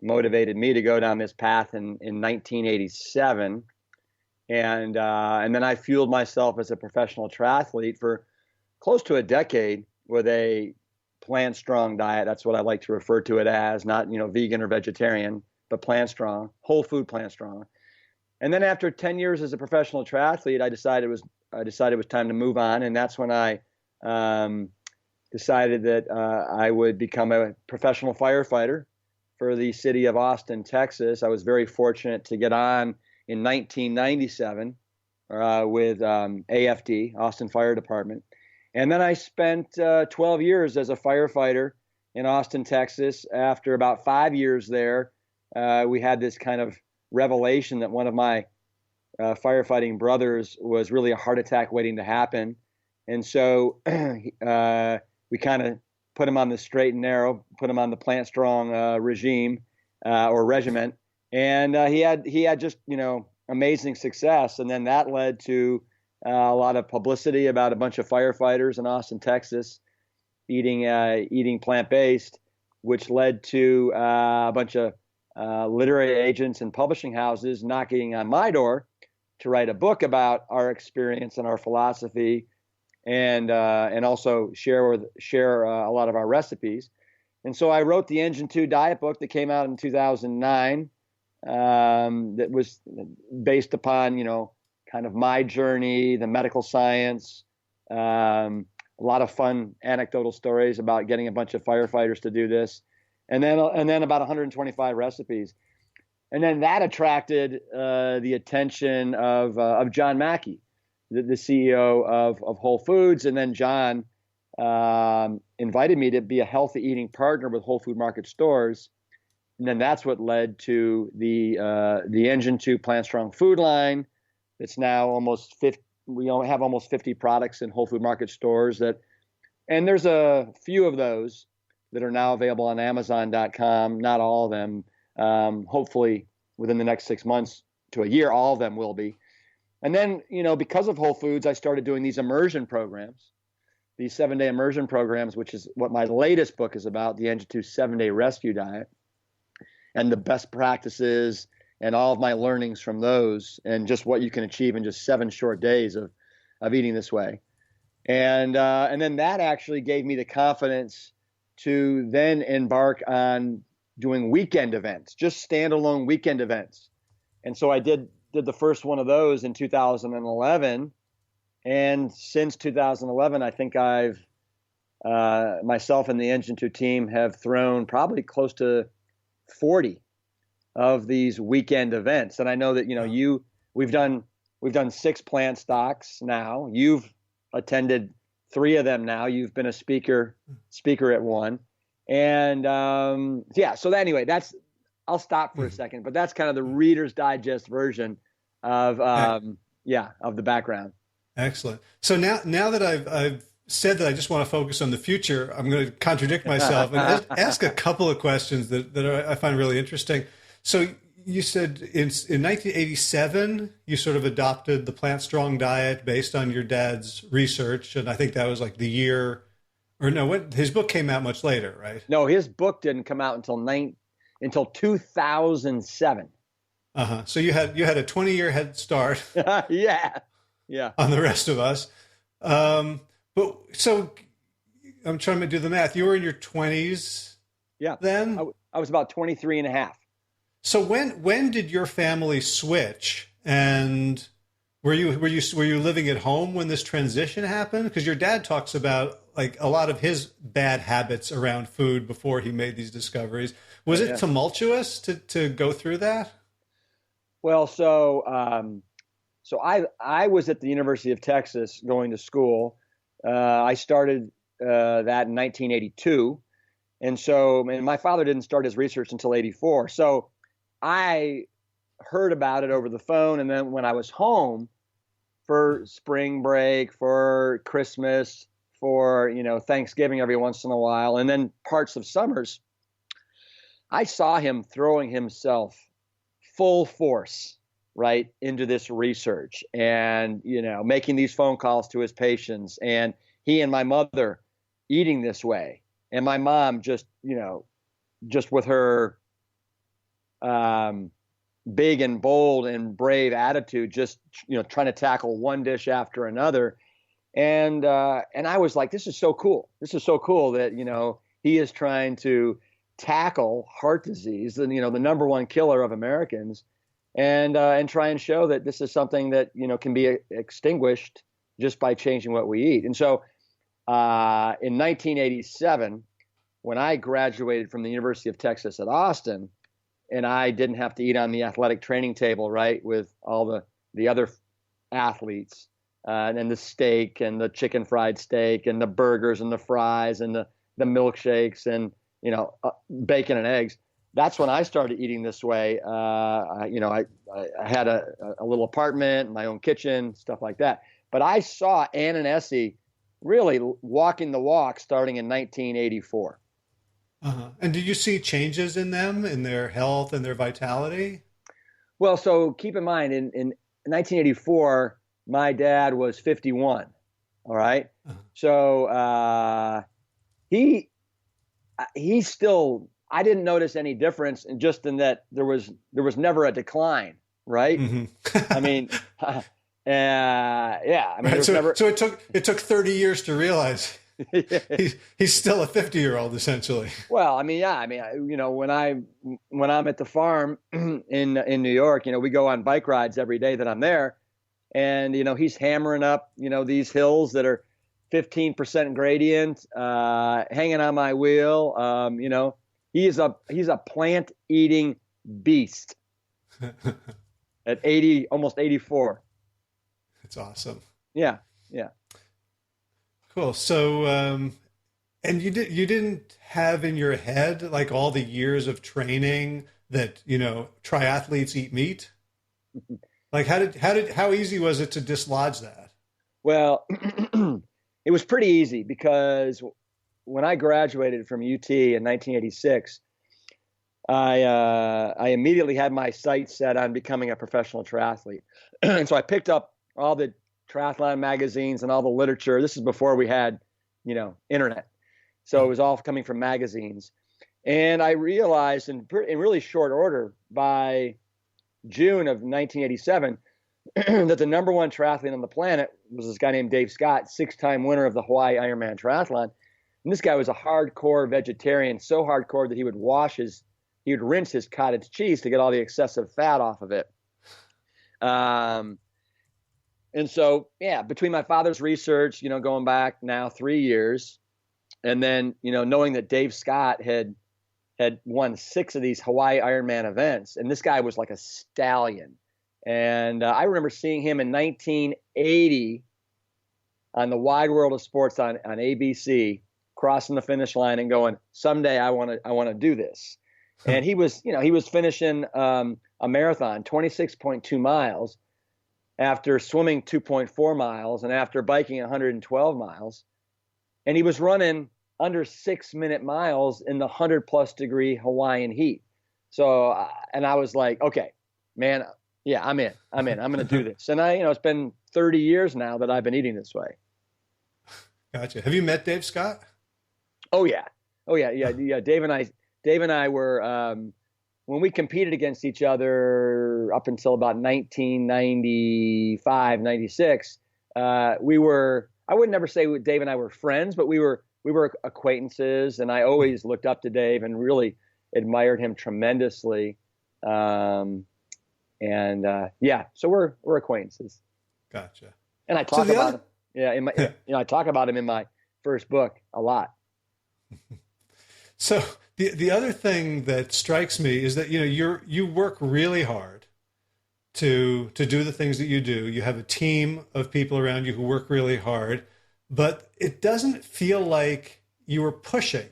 motivated me to go down this path in 1987. And then I fueled myself as a professional triathlete for close to a decade with a plant strong diet. That's what I like to refer to it as, not, vegan or vegetarian, but plant strong, whole food plant strong. And then after 10 years as a professional triathlete, I decided it was time to move on. And that's when I decided that I would become a professional firefighter for the city of Austin, Texas. I was very fortunate to get on in 1997 with AFD, Austin Fire Department. And then I spent 12 years as a firefighter in Austin, Texas. After about 5 years there, we had this kind of revelation that one of my firefighting brothers was really a heart attack waiting to happen. And so we kind of put him on the straight and narrow, put him on the plant strong regime or regiment. And he had just, amazing success. And then that led to a lot of publicity about a bunch of firefighters in Austin, Texas, eating plant-based, which led to a bunch of literary agents and publishing houses knocking on my door to write a book about our experience and our philosophy, and also share a lot of our recipes. And so I wrote the Engine 2 diet book that came out in 2009. That was based upon kind of my journey, the medical science, a lot of fun anecdotal stories about getting a bunch of firefighters to do this. And then about 125 recipes. And then that attracted the attention of John Mackey, the CEO of Whole Foods. And then John invited me to be a healthy eating partner with Whole Food Market stores. And then that's what led to the Engine 2 Plant Strong food line. It's now almost 50. We only have almost 50 products in Whole Food Market stores and there's a few of those that are now available on Amazon.com. Not all of them. Hopefully within the next 6 months to a year, all of them will be. And then, because of Whole Foods, I started doing these immersion programs, these 7-day immersion programs, which is what my latest book is about, the Engine 2 7-day rescue diet, and the best practices and all of my learnings from those, and just what you can achieve in just 7 short days of eating this way. And then that actually gave me the confidence to then embark on doing weekend events, just standalone weekend events. And so I did the first one of those in 2011. And since 2011, I think I've myself and the Engine 2 team have thrown probably close to 40 of these weekend events. And I know that we've done 6 plant stocks now. You've attended 3 of them now. You've been a speaker at one. And so anyway, I'll stop for a second, but that's kind of the Reader's Digest version of the background. Excellent. So now that I've said that I just want to focus on the future, I'm going to contradict myself and ask a couple of questions that I find really interesting. So you said in 1987, you sort of adopted the Plant Strong diet based on your dad's research. And I think that was like the year, or no, his book came out much later, right? No, his book didn't come out until 2007. So you had a 20-year head start. Yeah. On the rest of us. But so I'm trying to do the math. You were in your 20s. Yeah. Then I was about 23 and a half. So when did your family switch? And were you living at home when this transition happened? Because your dad talks about like a lot of his bad habits around food before he made these discoveries. Was it tumultuous to go through that? Well, so I was at the University of Texas going to school. I started that in 1982. And my father didn't start his research until 84. So I heard about it over the phone. And then when I was home for spring break, for Christmas, for, Thanksgiving every once in a while, and then parts of summers, I saw him throwing himself full force right into this research and, making these phone calls to his patients, and he and my mother eating this way. And my mom just with her big and bold and brave attitude, just, trying to tackle one dish after another. And I was like, this is so cool. This is so cool that, he is trying to tackle heart disease, the number one killer of Americans, and try and show that this is something that, can be extinguished just by changing what we eat. And so in 1987, when I graduated from the University of Texas at Austin, and I didn't have to eat on the athletic training table, right, with all the other athletes, and the steak and the chicken fried steak and the burgers and the fries and the milkshakes and, bacon and eggs. That's when I started eating this way. I had a little apartment, my own kitchen, stuff like that. But I saw Ann and Essie really walking the walk starting in 1984. And did you see changes in them, in their health and their vitality? Well, so keep in mind, in 1984, my dad was 51. All right. So he still, I didn't notice any difference in that there was never a decline. Right. Mm-hmm. I mean, so it took 30 years to realize he's still a 50-year-old essentially. Well, when I'm at the farm in New York, we go on bike rides every day that I'm there, and he's hammering up these hills that are 15% gradient, hanging on my wheel. He's a plant eating beast at 80, almost 84. That's awesome. Yeah. Cool. So, and you didn't have in your head like all the years of training that, triathletes eat meat? Like how easy was it to dislodge that? Well, it was pretty easy because when I graduated from UT in 1986, I immediately had my sights set on becoming a professional triathlete. And so I picked up all the triathlon magazines and all the literature. This is before we had, internet. So it was all coming from magazines. And I realized in really short order by June of 1987 that the number one triathlete on the planet was this guy named Dave Scott, 6-time winner of the Hawaii Ironman Triathlon. And this guy was a hardcore vegetarian, so hardcore that he would rinse his cottage cheese to get all the excessive fat off of it. And so, yeah, between my father's research, going back now 3 years, and then, knowing that Dave Scott had won 6 of these Hawaii Ironman events, and this guy was like a stallion. And I remember seeing him in 1980 on the Wide World of Sports on ABC, crossing the finish line and going, someday I want to do this. And he was finishing a marathon, 26.2 miles, after swimming 2.4 miles and after biking 112 miles. And he was running under 6-minute miles in the 100+ degree Hawaiian heat. So, and I was like, okay, man, yeah, I'm in. I'm going to do this. And it's been 30 years now that I've been eating this way. Gotcha. Have you met Dave Scott? Oh yeah. Dave and I were, when we competed against each other up until about 1995, 96, I would never say Dave and I were friends, but we were acquaintances, and I always looked up to Dave and really admired him tremendously. So we're acquaintances. Gotcha. And I talk about him. Yeah, I talk about him in my first book a lot. So the other thing that strikes me is that you work really hard to do the things that you do. You have a team of people around you who work really hard, but it doesn't feel like you were pushing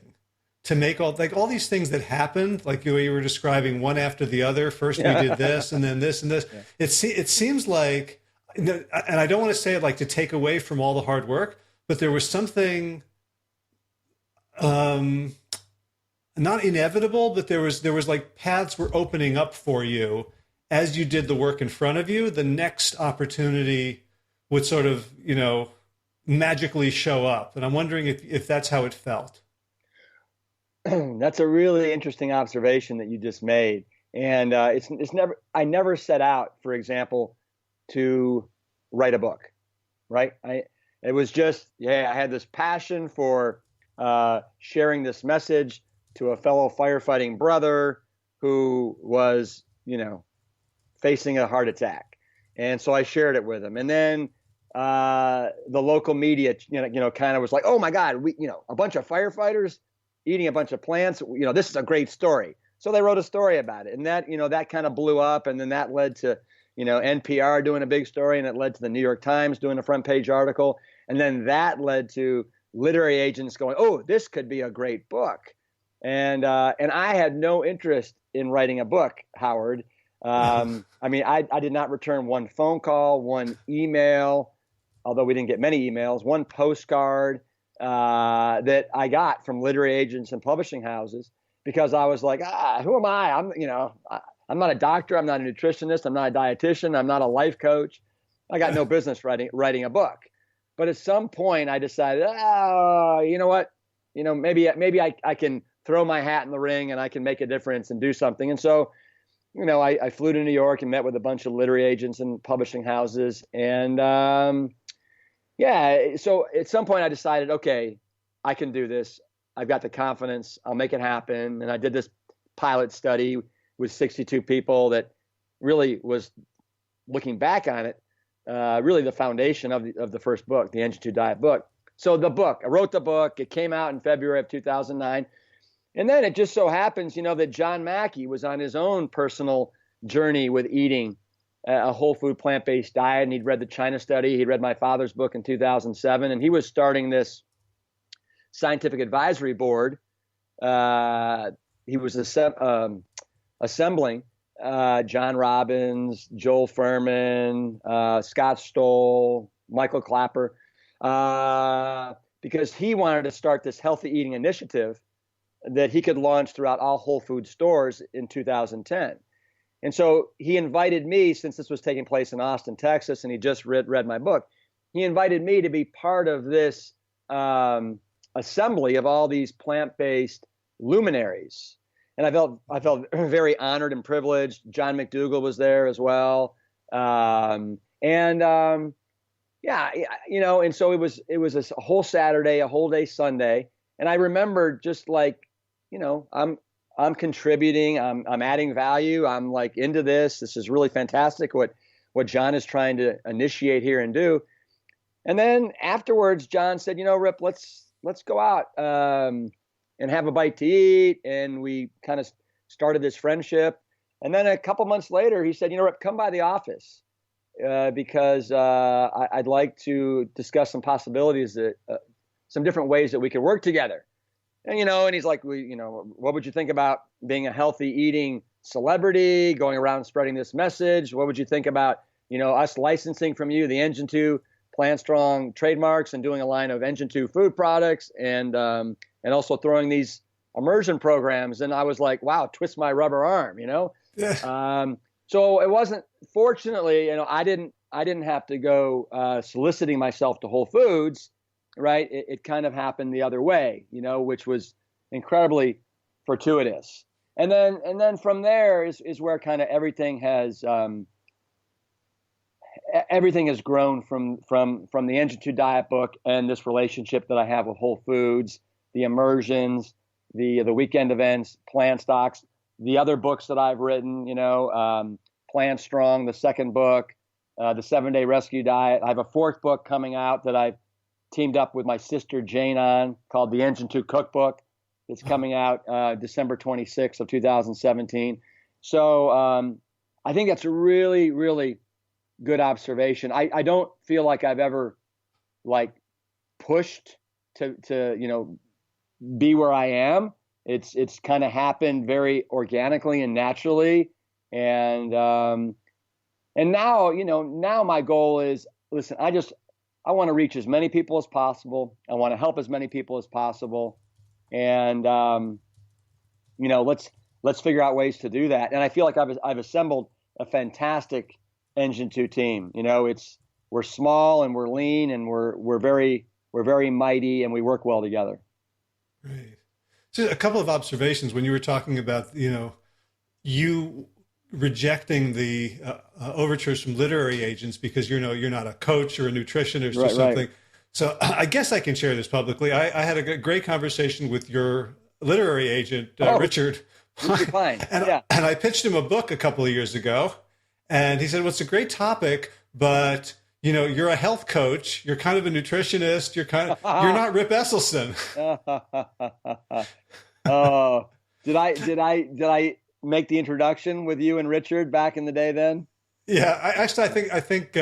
to make all these things that happened, like you were describing one after the other. First we did this, and then this and this. Yeah. It seems like, and I don't want to say it like to take away from all the hard work, but there was something not inevitable, but there was like paths were opening up for you as you did the work in front of you. The next opportunity would sort of, magically show up. And I'm wondering if that's how it felt. That's a really interesting observation that you just made. And I never set out, for example, to write a book, right? It was just, I had this passion for sharing this message to a fellow firefighting brother who was, facing a heart attack. And so I shared it with him. And then the local media, kind of was like, oh my God, a bunch of firefighters eating a bunch of plants, this is a great story. So they wrote a story about it. And that, that kind of blew up. And then that led to, NPR doing a big story, and it led to the New York Times doing a front page article. And then that led to literary agents going, oh, this could be a great book. And I had no interest in writing a book, Howard. I did not return one phone call, one email, although we didn't get many emails, one postcard that I got from literary agents and publishing houses, because I was like, who am I? I'm not a doctor. I'm not a nutritionist. I'm not a dietitian. I'm not a life coach. I got no business writing a book. But at some point I decided, you know what? Maybe I can throw my hat in the ring and I can make a difference and do something. And so, I flew to New York and met with a bunch of literary agents and publishing houses. And so at some point I decided, okay, I can do this. I've got the confidence. I'll make it happen. And I did this pilot study with 62 people that really was, looking back on it, really the foundation of the first book, the Engine 2 Diet book. So I wrote the book. It came out in February of 2009. And then it just so happens, that John Mackey was on his own personal journey with eating a whole food plant-based diet, and he'd read the China study. He'd read my father's book in 2007, and he was starting this scientific advisory board. He was assembling John Robbins, Joel Furman, Scott Stoll, Michael Clapper, because he wanted to start this healthy eating initiative that he could launch throughout all Whole Food stores in 2010. And so he invited me, since this was taking place in Austin, Texas, and he just read my book, he invited me to be part of this assembly of all these plant-based luminaries. And I felt very honored and privileged. John McDougall was there as well. Yeah, and so it was a whole Saturday, a whole day Sunday. And I remember just like, I'm contributing, I'm adding value. I'm like into this. This is really fantastic what John is trying to initiate here and do. And then afterwards, John said, Rip, let's go out and have a bite to eat. And we kind of started this friendship. And then a couple months later, he said, Rip, come by the office because I'd like to discuss some possibilities that some different ways that we could work together. And he's like, what would you think about being a healthy eating celebrity, going around spreading this message? What would you think about, us licensing from you the Engine 2 Plant Strong trademarks and doing a line of Engine 2 food products and also throwing these immersion programs? And I was like, wow, twist my rubber arm, Yeah. So it wasn't, fortunately, I didn't have to go soliciting myself to Whole Foods. Right. It kind of happened the other way, which was incredibly fortuitous. And then from there is where kind of everything has grown from the Engine 2 diet book and this relationship that I have with Whole Foods, the immersions, the weekend events, Plant Stocks, the other books that I've written, Plant Strong, the second book, the 7-Day Rescue Diet. I have a fourth book coming out that I've teamed up with my sister Jane on, called the Engine 2 Cookbook. It's coming out December 26th of 2017. So I think that's a really, really good observation. I don't feel like I've ever pushed to be where I am. It's kind of happened very organically and naturally. And now my goal is, listen, I want to reach as many people as possible. I want to help as many people as possible. And, let's figure out ways to do that. And I feel like I've assembled a fantastic Engine 2 team. We're small and we're lean and we're very mighty and we work well together. Right. So a couple of observations when you were talking about, you rejecting the overtures from literary agents because you're not a coach or a nutritionist or something. Right. So I guess I can share this publicly. I had a great conversation with your literary agent, Richard. Fine. And I pitched him a book a couple of years ago, and he said, "Well, it's a great topic, but you're a health coach. You're kind of a nutritionist. You're not Rip Esselstyn." Oh, did I make the introduction with you and Richard back in the day then? Yeah, I think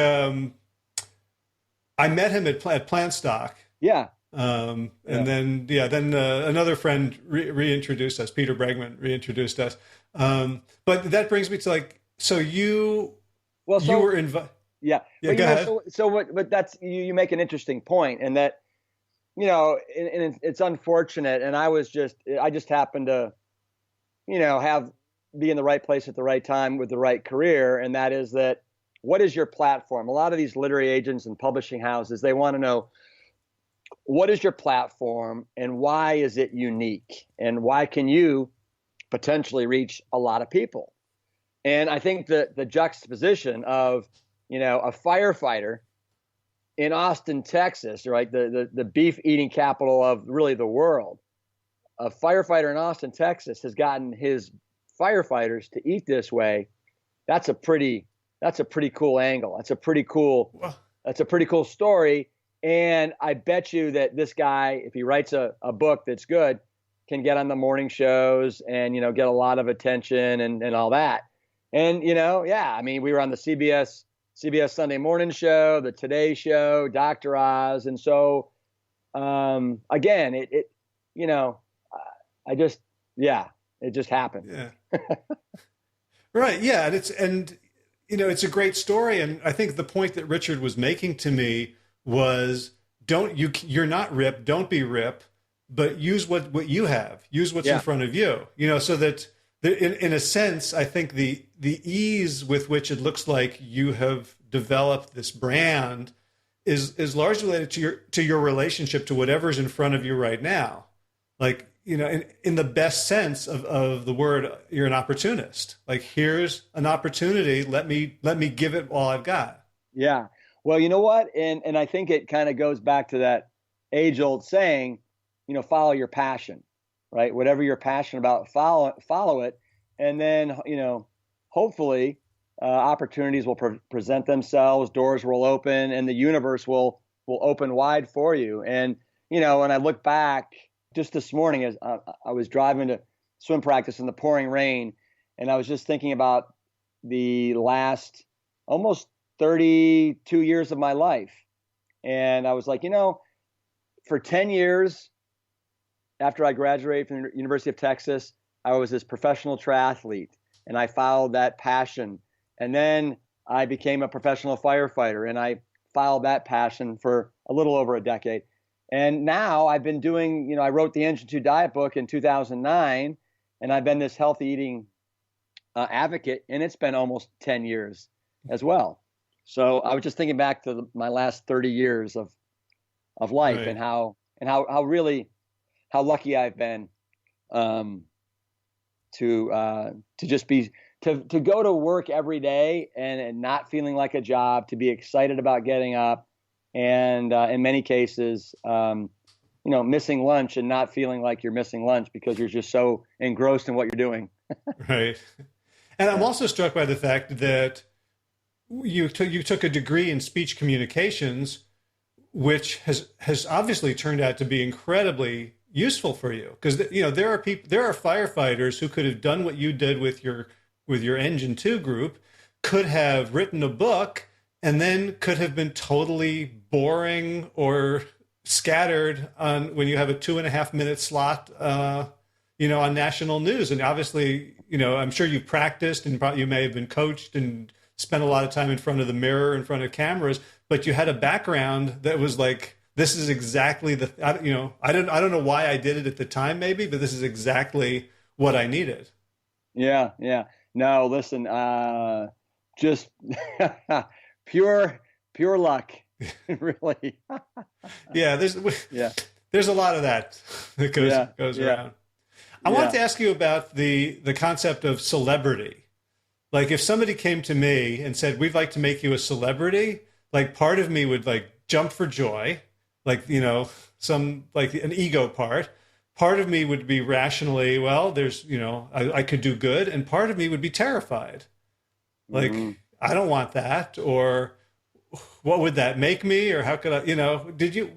I met him at Plant Stock. Yeah. And then another friend reintroduced us. Peter Bregman reintroduced us. But that brings me to so you were invited. Yeah. Yeah. Go ahead. But that's you make an interesting point, and that and it's unfortunate, and I just happened to be in the right place at the right time with the right career. And that is that, what is your platform? A lot of these literary agents and publishing houses, they want to know, what is your platform and why is it unique? And why can you potentially reach a lot of people? And I think the juxtaposition of, a firefighter in Austin, Texas, right? The beef eating capital of really the world. A firefighter in Austin, Texas has gotten his firefighters to eat this way. That's a pretty cool angle. That's a pretty cool story. And I bet you that this guy, if he writes a book that's good, can get on the morning shows and, get a lot of attention and all that. And, yeah, I mean, we were on the CBS Sunday morning show, the Today Show, Dr. Oz. And so, again, you know, I just, yeah, it just happened. Yeah. Right. Yeah. It's a great story. And I think the point that Richard was making to me was you're not Rip, don't be Rip, but use what you have, use what's in front of you, so that in a sense, I think the ease with which it looks like you have developed this brand is largely related to your relationship to whatever's in front of you right now. Like, in the best sense of the word, you're an opportunist. Like, here's an opportunity. Let me give it all I've got. Yeah. Well, you know what? And I think it kind of goes back to that age-old saying, follow your passion, right? Whatever you're passionate about, follow it. And then, hopefully opportunities will present themselves, doors will open, and the universe will open wide for you. And, when I look back just this morning, as I was driving to swim practice in the pouring rain, and I was just thinking about the last almost 32 years of my life. And I was like, for 10 years after I graduated from the University of Texas, I was this professional triathlete, and I followed that passion. And then I became a professional firefighter, and I followed that passion for a little over a decade. And now I've been doing, I wrote the Engine 2 diet book in 2009, and I've been this healthy eating advocate, and it's been almost 10 years as well. So I was just thinking back to my last 30 years of life, right, and how lucky I've been to just be to go to work every day and not feeling like a job, to be excited about getting up, and in many cases, missing lunch and not feeling like you're missing lunch because you're just so engrossed in what you're doing. Right. And I'm also struck by the fact that you took a degree in speech communications, which has obviously turned out to be incredibly useful for you, because there are firefighters who could have done what you did with your Engine 2 group, could have written a book, and then could have been totally boring or scattered on when you have a 2.5-minute slot, on national news. And obviously, I'm sure you practiced and you may have been coached and spent a lot of time in front of the mirror, in front of cameras, but you had a background that was like, this is exactly I don't know why I did it at the time, maybe, but this is exactly what I needed. Yeah. Yeah. No, listen, just pure luck, really. Yeah. There's a lot of that goes around. I wanted to ask you about the concept of celebrity. Like, if somebody came to me and said, we'd like to make you a celebrity, like, part of me would like jump for joy, like, some like an ego part. Part of me would be rationally, well, there's, I could do good. And part of me would be terrified. Like, I don't want that. Or what would that make me? Or how could I,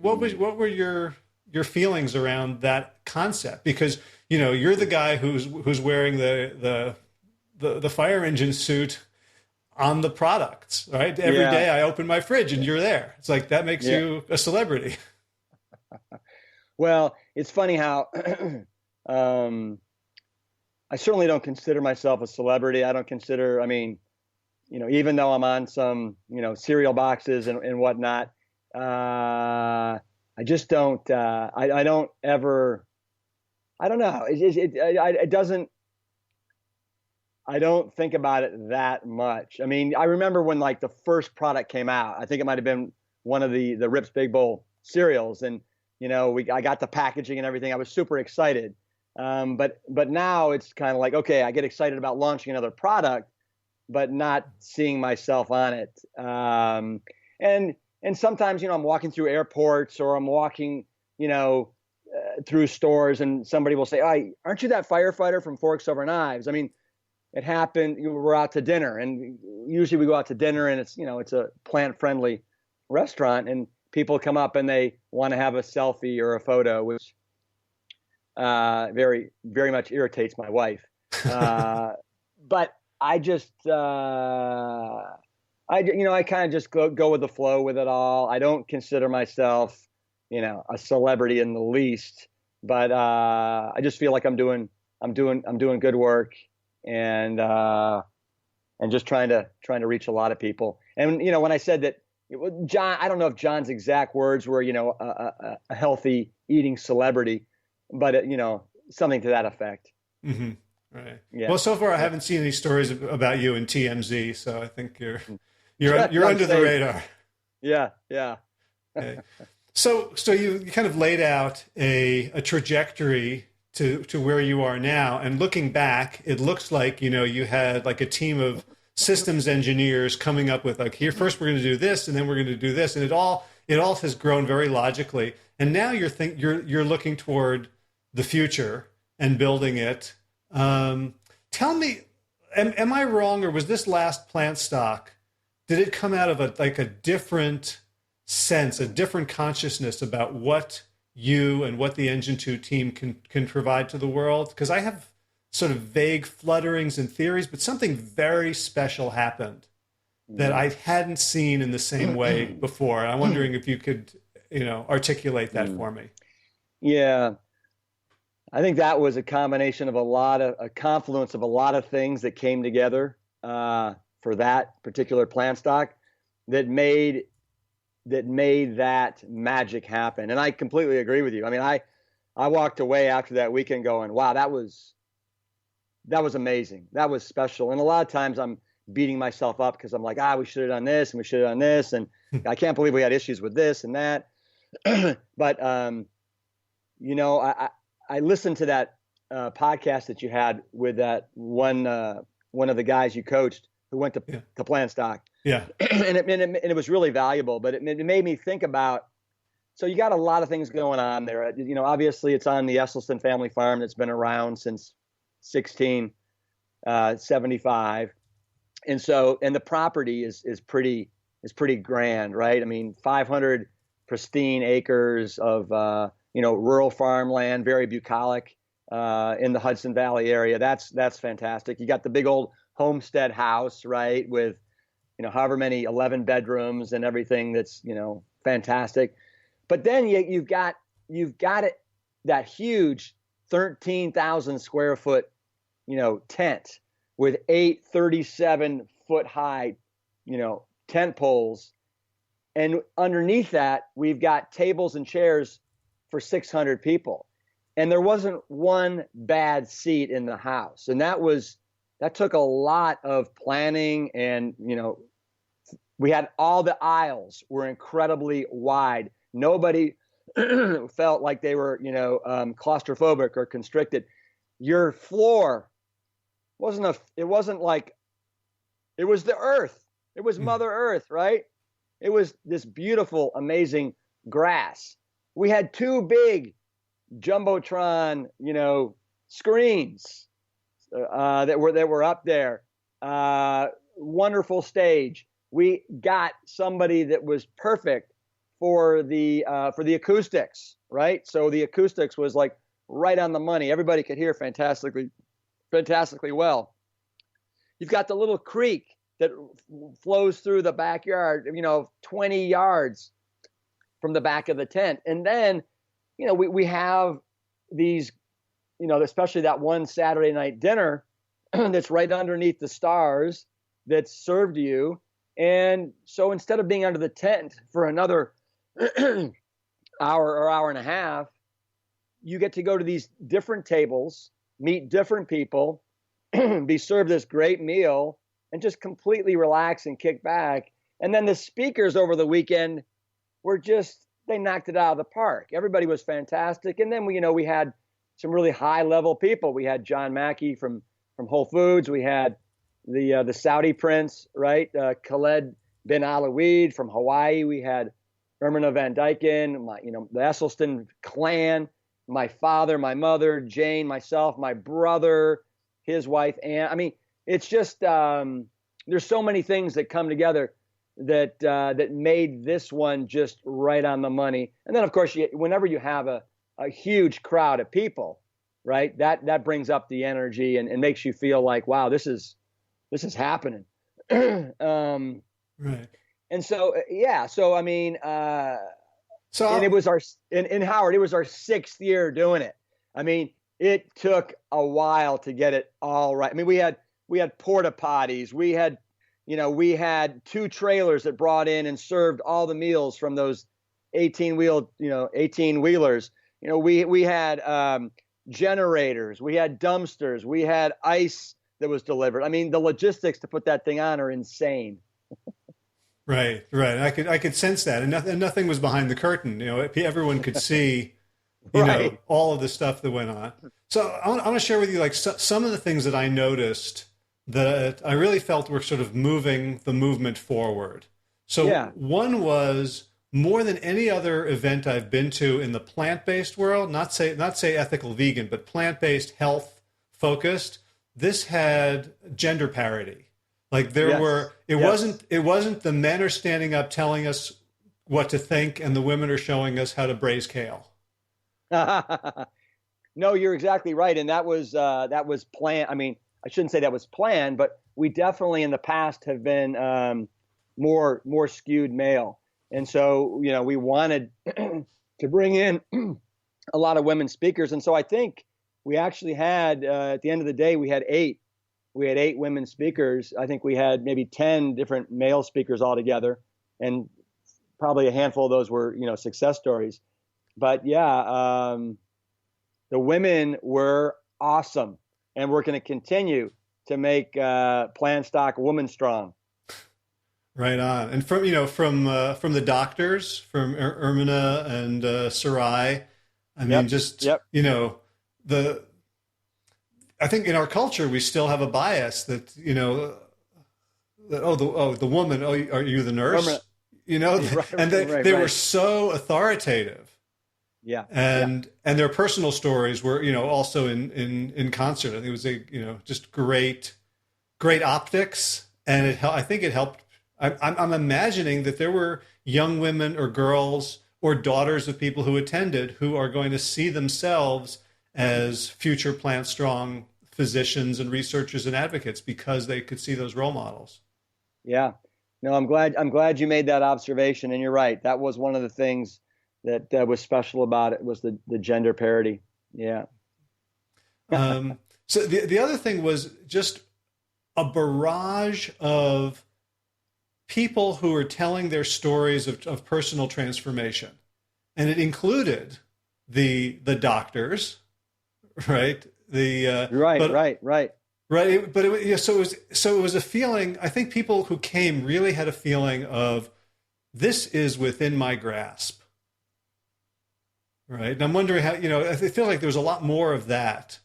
what were your feelings around that concept? Because, you're the guy who's wearing the fire engine suit on the products, right? Every day I open my fridge and you're there. It's like, that makes you a celebrity. Well, it's funny how I certainly don't consider myself a celebrity. I don't consider, even though I'm on some, cereal boxes and whatnot, I just don't, I don't ever, I don't know. It doesn't, I don't think about it that much. I remember when like the first product came out, I think it might've been one of the Rips Big Bowl cereals, and I got the packaging and everything. I was super excited. But now it's kind of like, okay, I get excited about launching another product, but not seeing myself on it. And sometimes, I'm walking through airports, or I'm walking, through stores, and somebody will say, "Oh, aren't you that firefighter from Forks Over Knives?" It happened. We're out to dinner, and usually we go out to dinner, and it's a plant-friendly restaurant, and people come up and they want to have a selfie or a photo, which very, very much irritates my wife. But I just, I kind of just go with the flow with it all. I don't consider myself, a celebrity in the least, but I just feel like I'm doing good work, and just trying to reach a lot of people. And when I said that, John, I don't know if John's exact words were, a healthy eating celebrity, but something to that effect. Mm-hmm. Right. Yeah. Well, so far I haven't seen any stories about you in TMZ, so I think you're under the radar. Yeah, yeah. Okay. So you kind of laid out a trajectory to where you are now, and looking back, it looks like you had like a team of systems engineers coming up with like, here first we're going to do this, and then we're going to do this, and it all has grown very logically, and now you're looking toward the future and building it. Tell me, am I wrong, or was this last plant stock? Did it come out of a different sense, a different consciousness about what you and what the Engine 2 team can provide to the world? Because I have sort of vague flutterings and theories, but something very special happened that I hadn't seen in the same way before. I'm wondering if you could, articulate that for me. Yeah. I think that was a combination of a confluence of a lot of things that came together for that particular plant stock that made that magic happen. And I completely agree with you. I mean, I walked away after that weekend going, wow, that was amazing. That was special. And a lot of times I'm beating myself up because I'm like, we should have done this and we should have done this. And I can't believe we had issues with this and that. But, I listened to that podcast that you had with that one of the guys you coached who went to Plant Stock. Yeah. and it was really valuable, but it made me think about, so you got a lot of things going on there. Obviously it's on the Esselstyn family farm that's been around since 1675. And the property is pretty grand, right? I mean, 500 pristine acres of, rural farmland, very bucolic, in the Hudson Valley area. That's fantastic. You got the big old homestead house, right? With, however many 11 bedrooms and everything that's, fantastic. But then you've got it, that huge 13,000 square foot, tent with 8 37-foot high, tent poles. And underneath that, we've got tables and chairs for 600 people. And there wasn't one bad seat in the house. And that took a lot of planning. And, we had all the aisles were incredibly wide. Nobody felt like they were, claustrophobic or constricted. Your floor it was the earth. It was Mother Earth, right? It was this beautiful, amazing grass. We had 2 big Jumbotron, screens that were up there. Wonderful stage. We got somebody that was perfect for the acoustics, right? So the acoustics was like right on the money. Everybody could hear fantastically well. You've got the little creek that flows through the backyard, 20 yards from the back of the tent. And then, we have these, especially that one Saturday night dinner that's right underneath the stars that's served to you. And so instead of being under the tent for another hour or hour and a half, you get to go to these different tables, meet different people, be served this great meal, and just completely relax and kick back. And then the speakers over the weekend were they knocked it out of the park. Everybody was fantastic. And then we had some really high level people. We had John Mackey from Whole Foods. We had the Saudi prince, right? Khaled bin Alaweed from Hawaii. We had Ermina Van Dyken, the Esselstyn clan, my father, my mother, Jane, myself, my brother, his wife, Ann. I mean, it's just there's so many things that come together that made this one just right on the money. And then, of course, whenever you have a huge crowd of people, right, that brings up the energy and makes you feel like, wow, this is this is happening. Right. And so, yeah, so I mean, So and it was in Howard, it was our 6th year doing it. I mean, it took a while to get it all right. I mean, we had porta potties, we had 2 trailers that brought in and served all the meals from those 18 wheelers. We had generators, we had dumpsters, we had ice that was delivered. I mean, the logistics to put that thing on are insane. right, right. I could sense that, and nothing was behind the curtain. Everyone could see, Right. all of the stuff that went on. So I want to share with you like some of the things that I noticed that I really felt were sort of moving the movement forward. So Yeah. one was more than any other event I've been to in the plant-based world, not say ethical vegan, but plant-based health focused. This had gender parity. Like Yes. it Yes. wasn't the men are standing up telling us what to think and the women are showing us how to braise kale. No, you're exactly right, and that was planned. I mean, I shouldn't say that was planned, but we definitely in the past have been more skewed male, and so we wanted to bring in a lot of women speakers, and so I think we actually had at the end of the day we had 8. We had 8 women speakers. I think we had maybe 10 different male speakers altogether, and probably a handful of those were success stories. But yeah, the women were awesome, and we're going to continue to make Plant Stock woman strong. Right on. And from the doctors, from Ermina and Sarai, I mean, Yep. just Yep. the I think in our culture we still have a bias that the woman, are you the nurse? Ermina. Right. And Right. they were Right. so authoritative. Yeah. Yeah. And their personal stories were also in concert. I think it was just great optics, and I think it helped. I'm imagining that there were young women or girls or daughters of people who attended who are going to see themselves as future plant strong physicians and researchers and advocates because they could see those role models. Yeah. No, I'm glad you made that observation, and you're right. That was one of the things that was special about it was the gender parity. Yeah. So the other thing was just a barrage of people who are telling their stories of personal transformation. And it included the doctors, right? Right. But so it was a feeling. I think people who came really had a feeling of this is within my grasp, right? And I'm wondering how I feel like there was a lot more of that,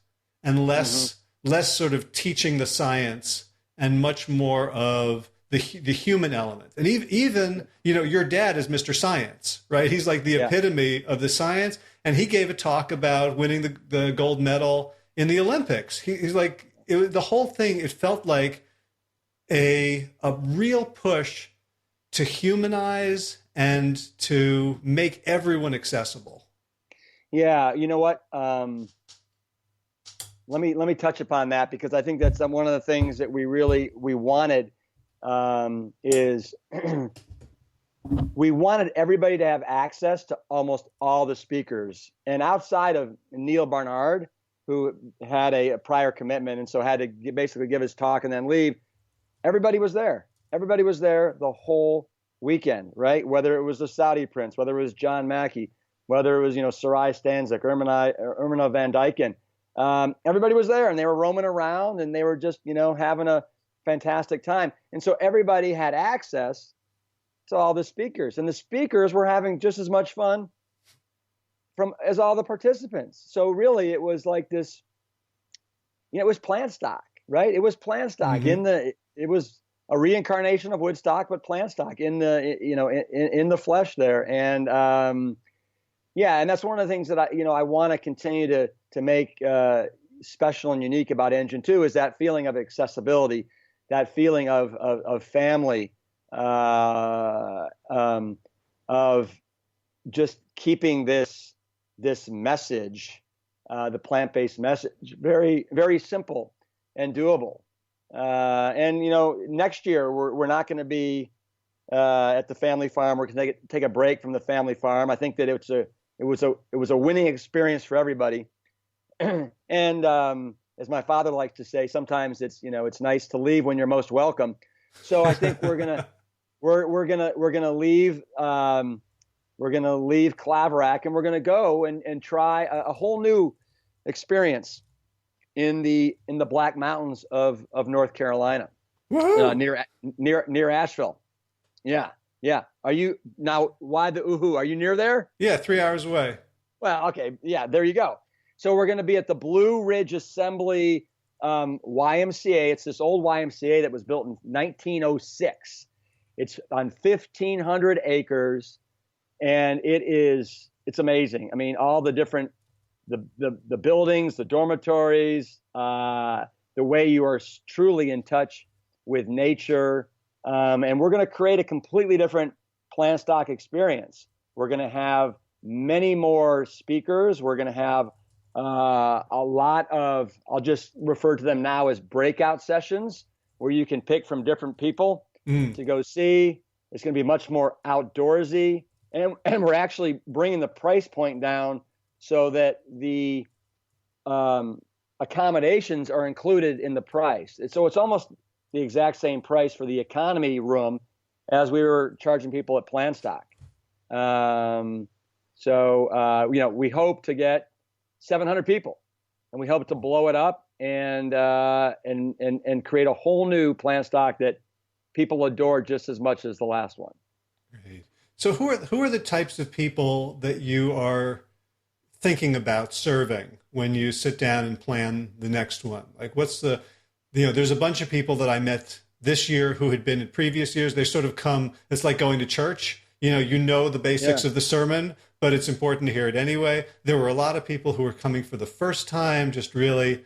and less sort of teaching the science, and much more of the human element. And even your dad is Mr. Science, right? He's like the epitome of the science, and he gave a talk about winning the gold medal in the Olympics. He's like the whole thing. It felt like a real push to humanize and to make everyone accessible. Yeah. You know what? Let me touch upon that, because I think that's one of the things that we wanted is we wanted everybody to have access to almost all the speakers. And outside of Neil Barnard, who had a prior commitment and so had to basically give his talk and then leave, everybody was there. Everybody was there the whole weekend, right? Whether it was the Saudi Prince, whether it was John Mackey, whether it was Sarai Stanzik, Ermina Van Dyken. Everybody was there, and they were roaming around, and they were just having a fantastic time. And so everybody had access to all the speakers, and the speakers were having just as much fun as all the participants. So really, it was like this. It was plant stock, right? It was plant stock it was a reincarnation of Woodstock, but plant stock in the flesh there. And and that's one of the things that I want to continue to make special and unique about Engine 2 is that feeling of accessibility, that feeling of family, of just keeping this message, the plant-based message, very, very simple and doable. And next year we're not going to be at the family farm. We're going to take a break from the family farm. I think that it was a winning experience for everybody. And as my father likes to say, sometimes it's nice to leave when you're most welcome. So I think we're gonna leave Claverack, and we're gonna go and try a whole new experience in the Black Mountains of North Carolina, near Asheville. Yeah. Are you now? Why the oohoo? Are you near there? Yeah, 3 hours away. Well, okay. Yeah, there you go. So we're going to be at the Blue Ridge Assembly YMCA. It's this old YMCA that was built in 1906. It's on 1,500 acres, and it's amazing. I mean, all the different the buildings, the dormitories, the way you are truly in touch with nature, and we're going to create a completely different plant stock experience. We're going to have many more speakers. We're going to have a lot of, I'll just refer to them now as breakout sessions, where you can pick from different people to go see. It's going to be much more outdoorsy, and we're actually bringing the price point down so that the accommodations are included in the price. So it's almost the exact same price for the economy room as we were charging people at Plant Stock. We hope to get 700 people, and we hope to blow it up and create a whole new Plant Stock that people adore just as much as the last one. Great. So who are the types of people that you are thinking about serving when you sit down and plan the next one? Like, there's a bunch of people that I met this year who had been in previous years. They sort of come, it's like going to church. The basics of the sermon, but it's important to hear it anyway. There were a lot of people who were coming for the first time, just really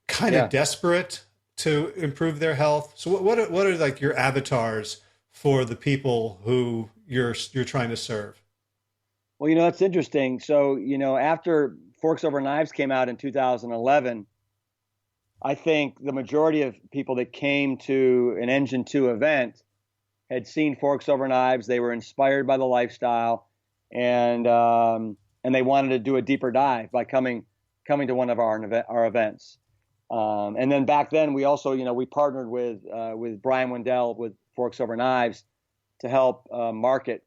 kind of desperate to improve their health. So what are like your avatars for the people who you're trying to serve? Well, that's interesting. So, after Forks Over Knives came out in 2011, I think the majority of people that came to an Engine 2 event had seen Forks Over Knives. They were inspired by the lifestyle, and they wanted to do a deeper dive by coming to one of our events. And then back then, we also, we partnered with Brian Wendell with Forks Over Knives to help market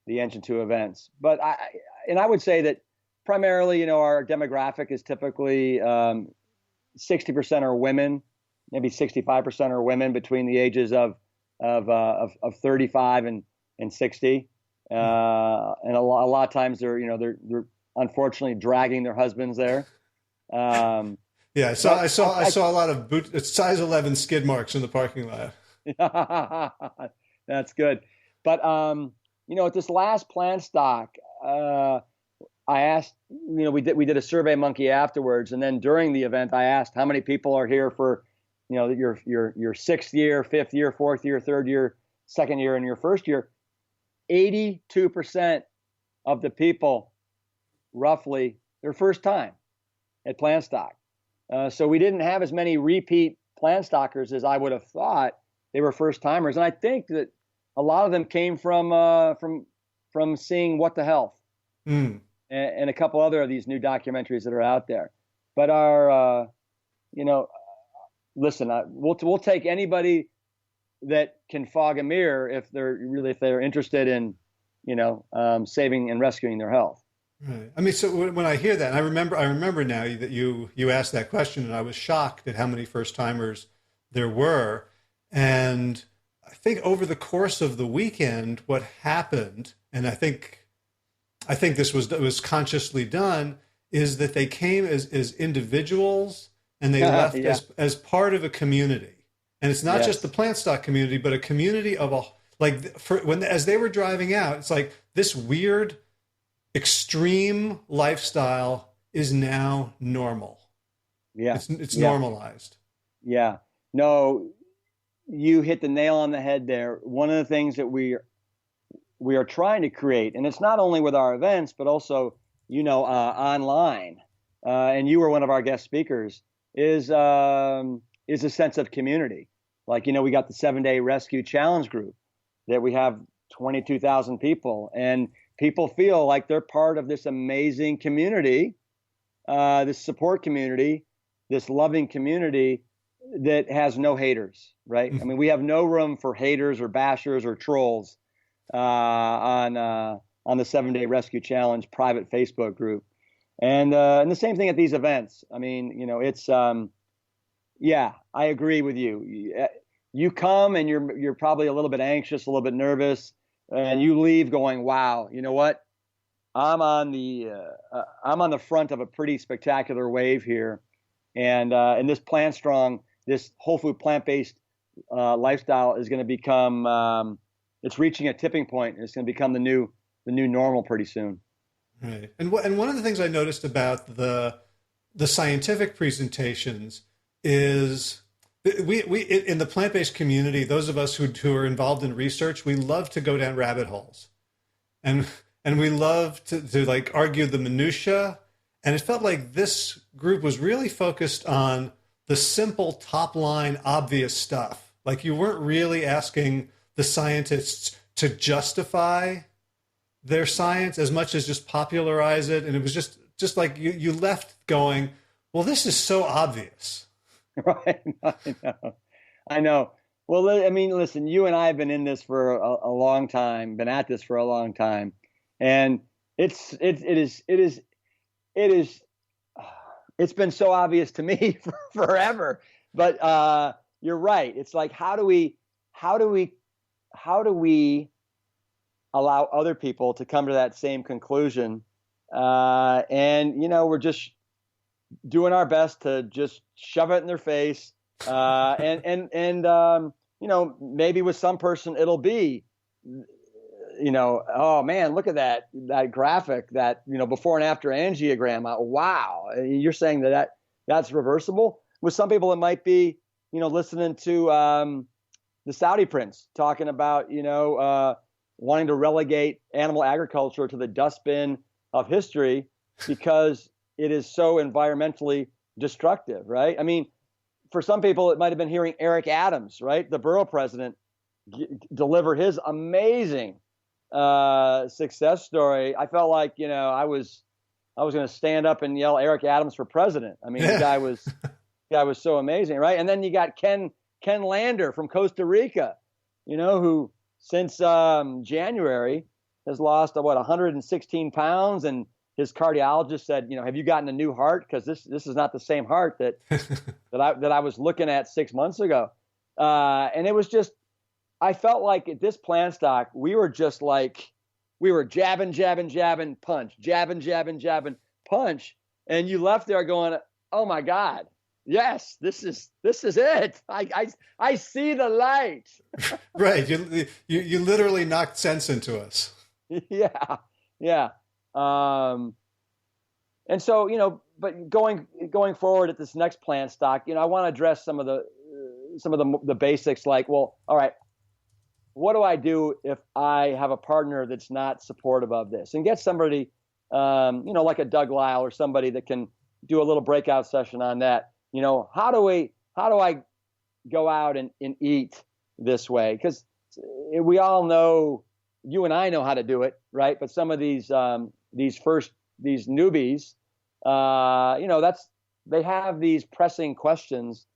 the Engine 2 events. But I would say that primarily, our demographic is typically 60% are women, maybe 65% are women between the ages of 35 and 60. And a lot of times they're unfortunately dragging their husbands there. I saw a lot of size 11 skid marks in the parking lot. That's good. But at this last Plant Stock, I asked, we did a Survey Monkey afterwards, and then during the event, I asked how many people are here for, your sixth year, fifth year, fourth year, third year, second year, and your first year. 82% of the people, roughly, their first time at Plant Stock. So we didn't have as many repeat Plant Stockers as I would have thought. They were first timers, and I think that a lot of them came from seeing What the Health. And a couple other of these new documentaries that are out there. But we'll take anybody that can fog a mirror if they're interested in, saving and rescuing their health. Right. I mean, so when I hear that, and I remember now that you asked that question, and I was shocked at how many first timers there were. And I think over the course of the weekend, what happened, and I think this was consciously done, is that they came as individuals, and they left as part of a community. And it's not just the Plant Stock community, but a community of as they were driving out, it's like this weird extreme lifestyle is now normal. Yeah. It's normalized. Yeah. No, you hit the nail on the head there. One of the things that we are trying to create, and it's not only with our events, but also, online, and you were one of our guest speakers, is is a sense of community. Like, we got the 7-Day Rescue Challenge group that we have 22,000 people, and people feel like they're part of this amazing community, this support community, this loving community that has no haters, right? I mean, we have no room for haters or bashers or trolls on the 7-Day Rescue Challenge private Facebook group, and the same thing at these events. I mean, it's yeah, I agree with you. You come and you're probably a little bit anxious, a little bit nervous, and you leave going, "Wow, you know what? I'm on the front of a pretty spectacular wave here, and this Plant Strong, this whole food plant-based lifestyle is going to become it's reaching a tipping point, and it's going to become the new normal pretty soon." Right, and one of the things I noticed about the scientific presentations is we in the plant-based community, those of us who are involved in research, we love to go down rabbit holes, and we love to like argue the minutia. And it felt like this group was really focused on the simple top line obvious stuff. Like, you weren't really asking the scientists to justify their science as much as just popularize it. And it was just like you left going, well, this is so obvious. Right. I know. Well, I mean, listen, you and I have been in this for a long time, been at this for a long time. And it's been so obvious to me for forever. But you're right. It's like, how do we allow other people to come to that same conclusion? And we're just doing our best to just shove it in their face. And maybe with some person it'll be, oh man, look at that graphic, that, before and after angiogram. Wow. You're saying that's reversible? With some people, it might be, listening to the Saudi prince talking about, wanting to relegate animal agriculture to the dustbin of history because it is so environmentally destructive, right? I mean, for some people, it might have been hearing Eric Adams, right, the borough president, deliver his amazing success story. I felt like, I was going to stand up and yell Eric Adams for president. I mean, the guy was so amazing, right? And then you got Ken Lander from Costa Rica, who since January has lost 116 pounds, and his cardiologist said, have you gotten a new heart? Because this is not the same heart that I was looking at 6 months ago. And it was just, I felt like at this plant stock, we were just like, we were jabbing, punch, jabbing, punch. And you left there going, oh my God, yes, this is it. I see the light. Right. You literally knocked sense into us. Yeah. And so, but going forward at this next plant stock, I want to address some of the basics, like, well, all right, what do I do if I have a partner that's not supportive of this? And get somebody, like a Doug Lyle or somebody that can do a little breakout session on that. How do I go out and eat this way? Because we all know, you and I know how to do it, right? But some of these newbies, they have these pressing questions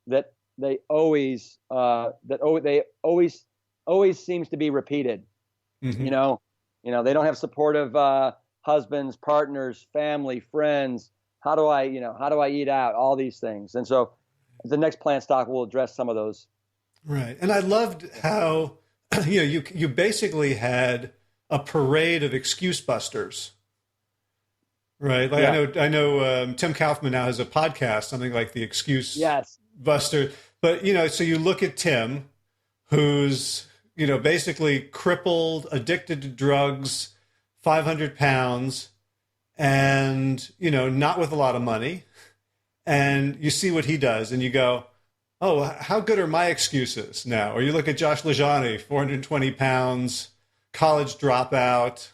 that they always seems to be repeated. Mm-hmm. They don't have supportive husbands, partners, family, friends. How do I eat out? All these things. And so the next plant stock will address some of those. Right. And I loved how, you basically had a parade of excuse busters. Right. Like, yeah. I know Tim Kaufman now has a podcast, something like the Excuse Buster. But, so you look at Tim, who's, basically crippled, addicted to drugs, 500 pounds, and, not with a lot of money. And you see what he does and you go, oh, how good are my excuses now? Or you look at Josh Lajani, 420 pounds, college dropout,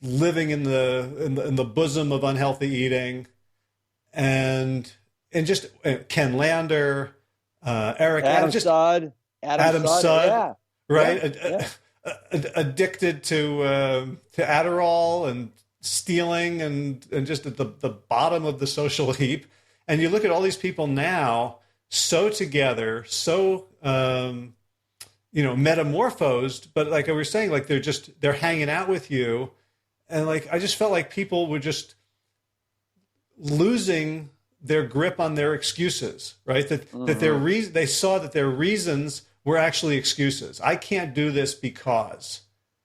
living in the bosom of unhealthy eating. And and just Ken Lander, Eric, Adam just Sudd, Adam Sudd, yeah, right? yeah. Addicted to Adderall and stealing and just at the bottom of the social heap. And you look at all these people now, so together, so metamorphosed, but like I was saying, like they're hanging out with you, and like I just felt like people were just losing their grip on their excuses, right? That they saw that their reasons were actually excuses. I can't do this because.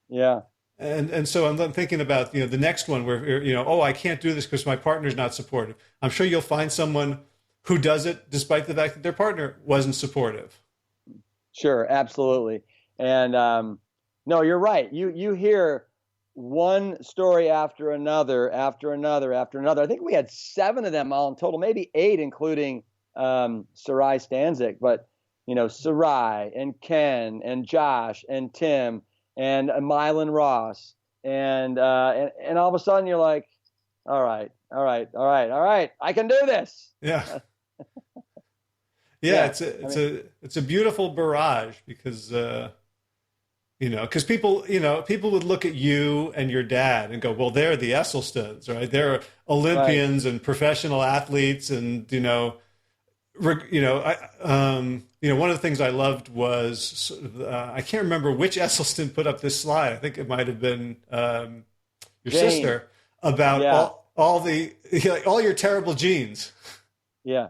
Yeah. And so I'm thinking about, the next one where, I can't do this because my partner's not supportive. I'm sure you'll find someone who does it despite the fact that their partner wasn't supportive. Sure, absolutely. And no, you're right. You hear one story after another, after another, after another. I think we had 7 of them all in total, maybe 8, including Sarai Stanzik. But, Sarai and Ken and Josh and Tim and Mylan Ross. And all of a sudden you're like, all right, I can do this. Yeah. Yeah, it's a beautiful barrage because because people would look at you and your dad and go, well, they're the Esselstyns, right? They're Olympians and professional athletes, and one of the things I loved was sort of, I can't remember which Esselstyn put up this slide. I think it might have been your Jane. sister about all your terrible genes. Yeah.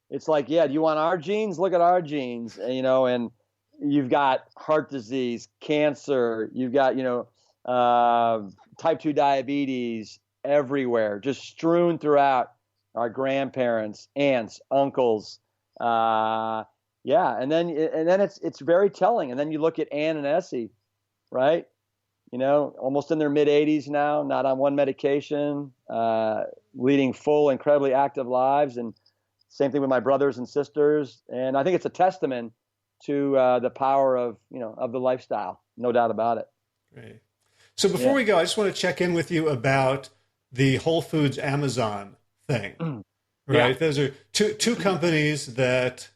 It's like, do you want our genes? Look at our genes, and you've got heart disease, cancer, you've got, type 2 diabetes everywhere, just strewn throughout our grandparents, aunts, uncles. And then it's very telling. And then you look at Ann and Essie, right? Almost in their mid 80s now, not on one medication, leading full, incredibly active lives. And same thing with my brothers and sisters. And I think it's a testament to the power of the lifestyle. No doubt about it. Great. So before we go, I just want to check in with you about the Whole Foods Amazon thing, right? Yeah. Those are two companies that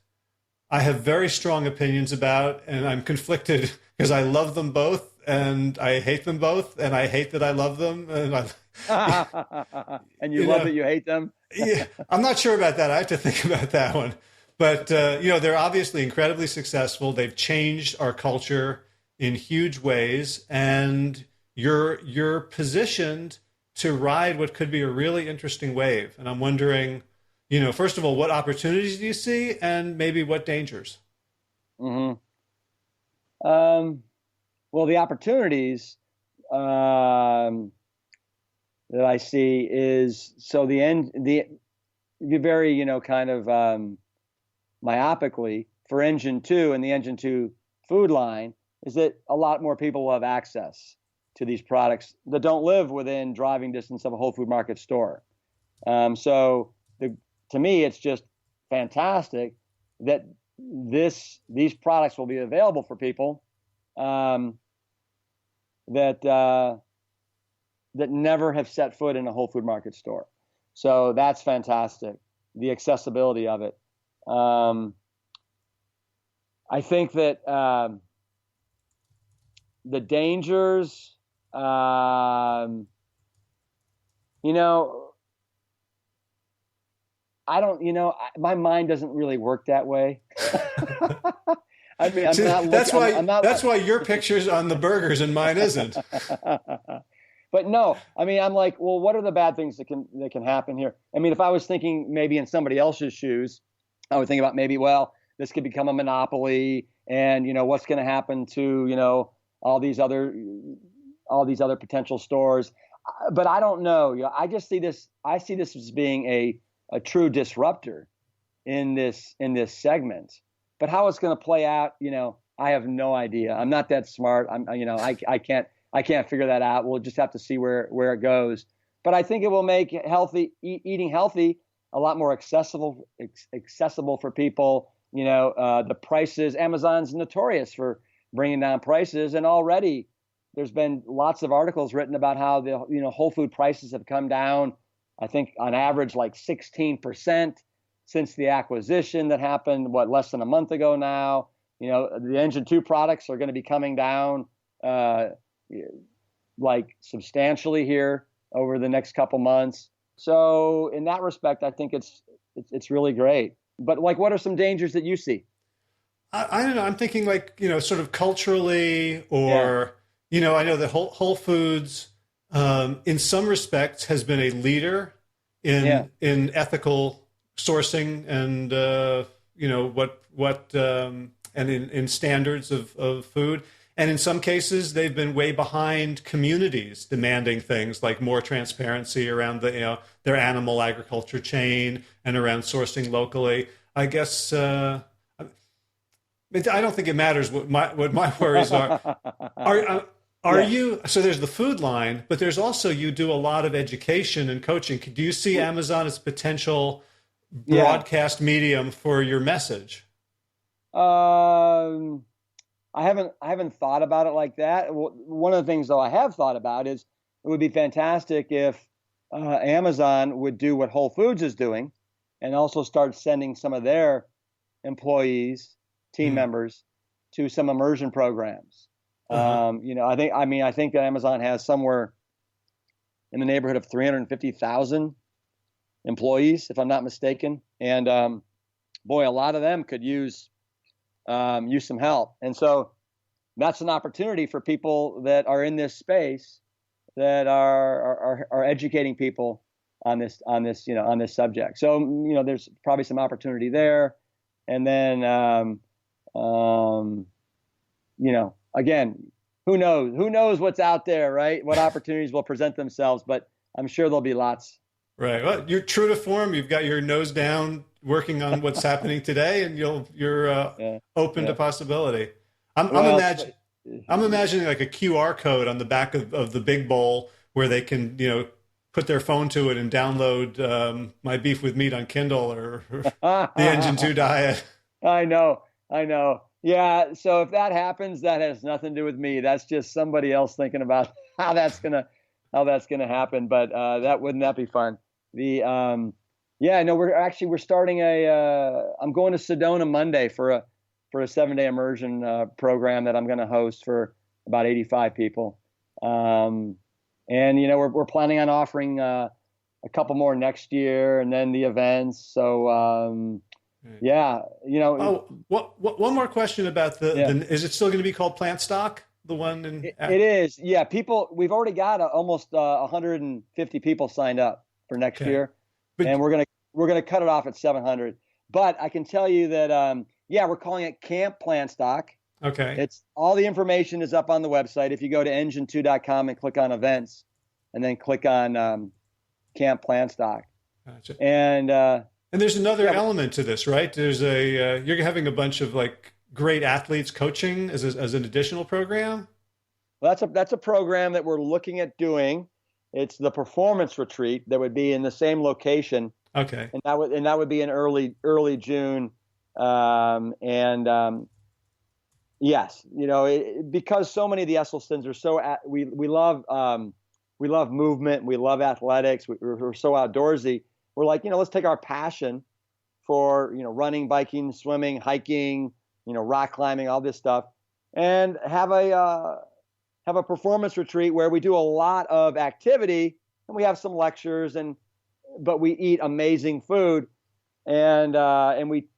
I have very strong opinions about, and I'm conflicted because I love them both and I hate them both, and I hate that I love them, and and you love that you hate them. Yeah, I'm not sure about that. I have to think about that one. But they're obviously incredibly successful. They've changed our culture in huge ways, and you're positioned to ride what could be a really interesting wave. And I'm wondering, first of all, what opportunities do you see, and maybe what dangers? Mm-hmm. Well, the opportunities that I see is the very kind of myopically for Engine 2 and the Engine 2 food line is that a lot more people will have access to these products that don't live within driving distance of a Whole Food Market store. To me, it's just fantastic that these products will be available for people that never have set foot in a Whole Food Market store. So that's fantastic. The accessibility of it. I think that the dangers, I don't, my mind doesn't really work that way. I mean, that's why your picture's on the burgers and mine isn't. But no, I mean, I'm like, well, what are the bad things that can happen here? I mean, if I was thinking maybe in somebody else's shoes, I would think about maybe, well, this could become a monopoly, and what's going to happen to all these other potential stores. But I don't know. I just see this. I see this as being a true disruptor in this segment. But how it's going to play out, I have no idea. I'm not that smart. I can't figure that out. We'll just have to see where it goes. But I think it will make eating healthy a lot more accessible for people. The prices. Amazon's notorious for bringing down prices, and already there's been lots of articles written about how the Whole Food prices have come down I think on average like 16% since the acquisition that happened, less than a month ago now. The Engine 2 products are going to be coming down like substantially here over the next couple months. So in that respect, I think it's really great. But like, what are some dangers that you see? I don't know. I'm thinking like, sort of culturally, or, I know that Whole Foods, in some respects, has been a leader in ethical sourcing and, and in standards of food. And in some cases, they've been way behind communities demanding things like more transparency around their animal agriculture chain and around sourcing locally. I guess I don't think it matters what my worries are. Are you? So there's the food line, but there's also, you do a lot of education and coaching. Do you see Amazon as potential broadcast medium for your message? I haven't thought about it like that. One of the things, though, I have thought about is it would be fantastic if Amazon would do what Whole Foods is doing, and also start sending some of their employees, team members, to some immersion programs. I think that Amazon has somewhere in the neighborhood of 350,000 employees, if I'm not mistaken, and boy, a lot of them could use some help. And so that's an opportunity for people that are in this space that are educating people on this subject. So, there's probably some opportunity there. And then, again, who knows what's out there, right? What opportunities will present themselves, but I'm sure there'll be lots. Right. Well, you're true to form. You've got your nose down, working on what's happening today, and you're open to possibility. I'm imagining like a QR code on the back of the big bowl where they can, put their phone to it and download My Beef with Meat on Kindle or the Engine 2 diet. I know. Yeah. So if that happens, that has nothing to do with me. That's just somebody else thinking about how that's gonna happen. But wouldn't that be fun? We're starting I'm going to Sedona Monday for a 7-day immersion program that I'm going to host for about 85 people. And we're planning on offering a couple more next year, and then the events. So one more question about is it still going to be called Plant Stock? The one in it is. Yeah, we've already got almost 150 people signed up for next year, and we're gonna cut it off at 700. But I can tell you that we're calling it Camp Plant Stock. Okay. It's all the information is up on the website. If you go to engine2.com and click on events, and then click on Camp Plant Stock. Gotcha. And there's another element to this, right? There's you're having a bunch of like great athletes coaching as an additional program. Well, that's a program that we're looking at doing. It's the performance retreat that would be in the same location. Okay. And that would be in early June. Yes, because so many of the Esselstyns are so we love movement, we love athletics, we're so outdoorsy. We're like, let's take our passion for running, biking, swimming, hiking, rock climbing, all this stuff, and have a performance retreat where we do a lot of activity, and we have some lectures, but we eat amazing food, and we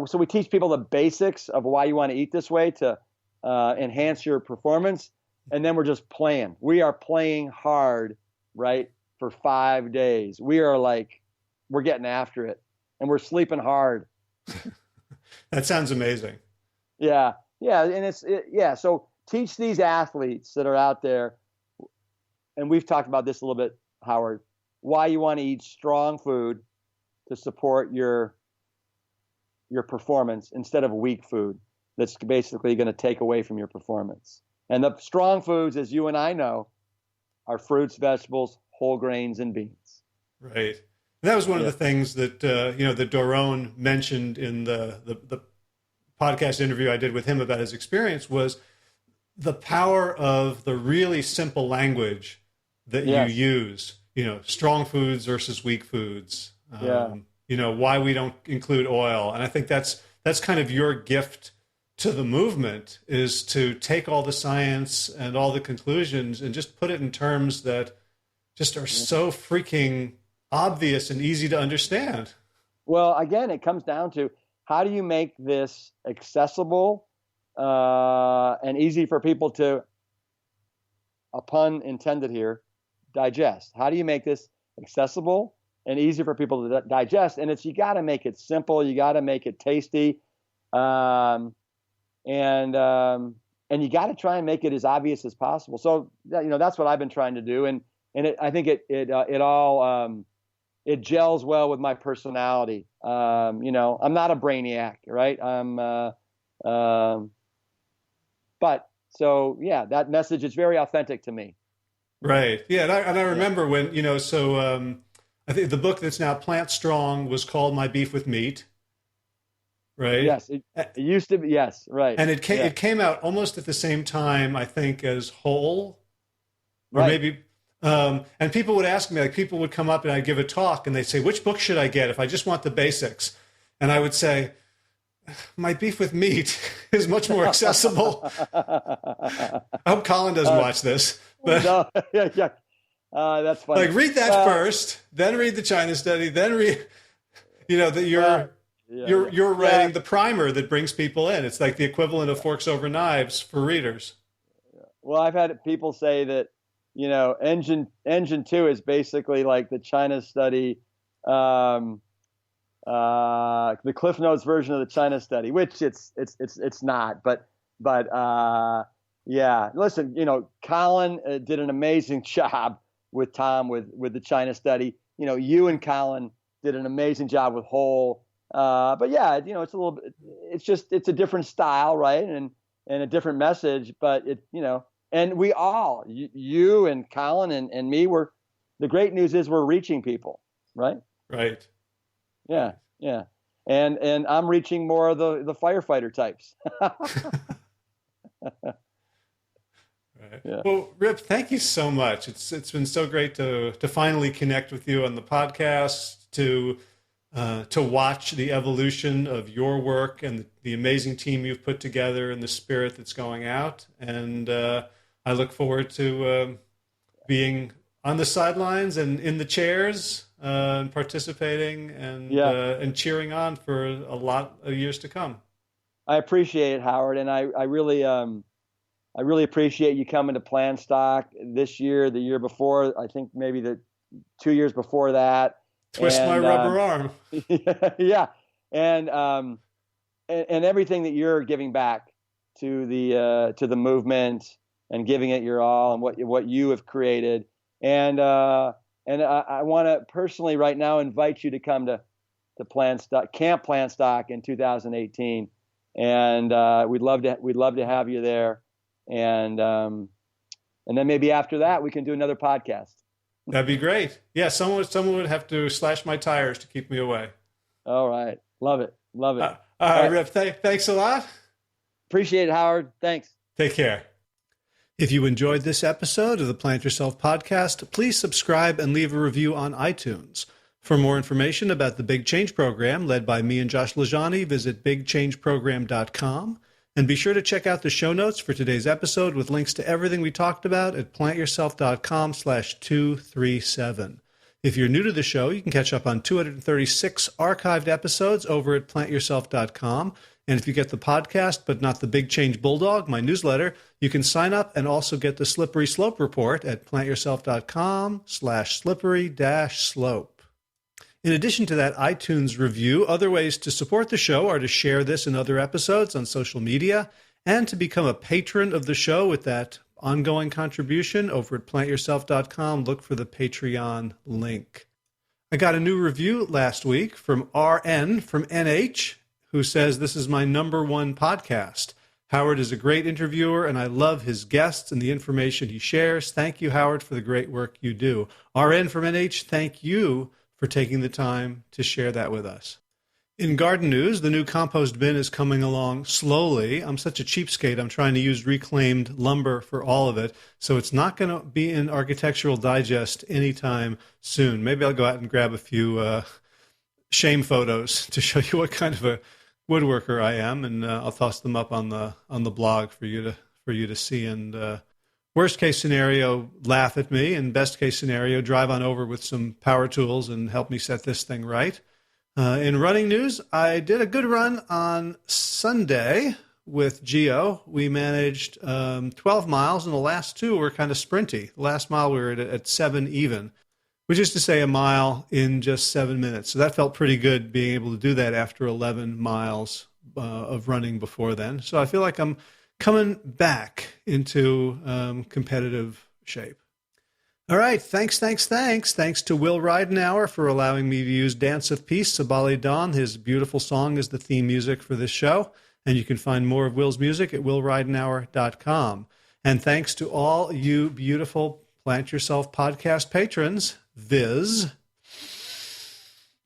so we teach people the basics of why you want to eat this way to enhance your performance, and then we're just playing. We are playing hard, right, for 5 days. We're getting after it, and we're sleeping hard. That sounds amazing. Yeah, and so teach these athletes that are out there, and we've talked about this a little bit, Howard, why you want to eat strong food to support your performance instead of weak food that's basically going to take away from your performance. And the strong foods, as you and I know, are fruits, vegetables, whole grains, and beans. Right. That was one of the things that that Doron mentioned in the podcast interview I did with him about his experience, was the power of the really simple language that you use strong foods versus weak foods. Yeah. Why we don't include oil. And I think that's kind of your gift to the movement, is to take all the science and all the conclusions and just put it in terms that just are so freaking obvious and easy to understand. Well, again, it comes down to, how do you make this accessible and easy for people to, a pun intended here, digest? How do you make this accessible and easy for people to digest? And you got to make it simple. You got to make it tasty. And you got to try and make it as obvious as possible. So that's what I've been trying to do. And I think it all it gels well with my personality. I'm not a brainiac, right? But so yeah, that message is very authentic to me. Right. Yeah. And I remember when, I think the book that's now Plant Strong was called My Beef with Meat. Right. Yes. It used to be. Yes. Right. And it came out almost at the same time, I think, as Whole, or right. Maybe. And people would ask me, like, people would come up and I'd give a talk and they'd say, which book should I get if I just want the basics? And I would say, My Beef with Meat is much more accessible. I hope Colin doesn't watch this. But no, yeah. That's funny. Like, read that first, then read the China study, then read, that you're writing the primer that brings people in. It's like the equivalent of Forks Over Knives for readers. Well, I've had people say that, Engine 2 is basically like the China study, the Cliff Notes version of the China study, which it's not. But yeah. Listen, Colin did an amazing job with Tom with the China study. You and Colin did an amazing job with Whole. But yeah, it's a little bit. It's a different style, right? And a different message. But and we all, you and Colin and me, the great news is we're reaching people, right? Right. Yeah. And I'm reaching more of the firefighter types. Right. Yeah. Well, Rip, thank you so much. It's been so great to finally connect with you on the podcast, to watch the evolution of your work and the amazing team you've put together and the spirit that's going out. And I look forward to being on the sidelines and in the chairs and participating and cheering on for a lot of years to come. I appreciate it, Howard, and I really appreciate you coming to Planstock this year, the year before. I think maybe the 2 years before that. Twist my rubber arm. Yeah, and everything that you're giving back to the movement and giving it your all, and what you have created. And I want to personally right now invite you to come to Planstock, Camp Planstock in 2018, and we'd love to have you there. And then maybe after that we can do another podcast. That'd be great. Yeah, someone would have to slash my tires to keep me away. All right. Love it. All right, Rip, thanks a lot. Appreciate it, Howard. Thanks. Take care. If you enjoyed this episode of the Plant Yourself podcast, please subscribe and leave a review on iTunes. For more information about the Big Change Program led by me and Josh Lajani, visit bigchangeprogram.com. And be sure to check out the show notes for today's episode with links to everything we talked about at plantyourself.com/237. If you're new to the show, you can catch up on 236 archived episodes over at plantyourself.com. And if you get the podcast, but not the Big Change Bulldog, my newsletter, you can sign up and also get the Slippery Slope Report at plantyourself.com/slippery-slope. In addition to that iTunes review, other ways to support the show are to share this and other episodes on social media and to become a patron of the show with that ongoing contribution over at plantyourself.com. Look for the Patreon link. I got a new review last week from RN from NH, who says, "This is my #1 podcast. Howard is a great interviewer, and I love his guests and the information he shares. Thank you, Howard, for the great work you do." RN from NH, thank you for taking the time to share that with us. In garden news, the new compost bin is coming along slowly. I'm such a cheapskate. I'm trying to use reclaimed lumber for all of it. So it's not going to be in Architectural Digest anytime soon. Maybe I'll go out and grab a few shame photos to show you what kind of a woodworker I am, and I'll toss them up on the blog for you to see. And worst case scenario, laugh at me, and best case scenario, drive on over with some power tools and help me set this thing right. In running news, I did a good run on Sunday with Geo. We managed 12 miles, and the last two were kind of sprinty. The last mile we were at 7 even, which is to say a mile in just 7 minutes. So that felt pretty good, being able to do that after 11 miles of running before then. So I feel like I'm coming back into competitive shape. All right, thanks. Thanks to Will Ridenauer for allowing me to use Dance of Peace, Sabali Dawn. His beautiful song is the theme music for this show, and you can find more of Will's music at willridenauer.com. And thanks to all you beautiful Plant Yourself podcast patrons, viz.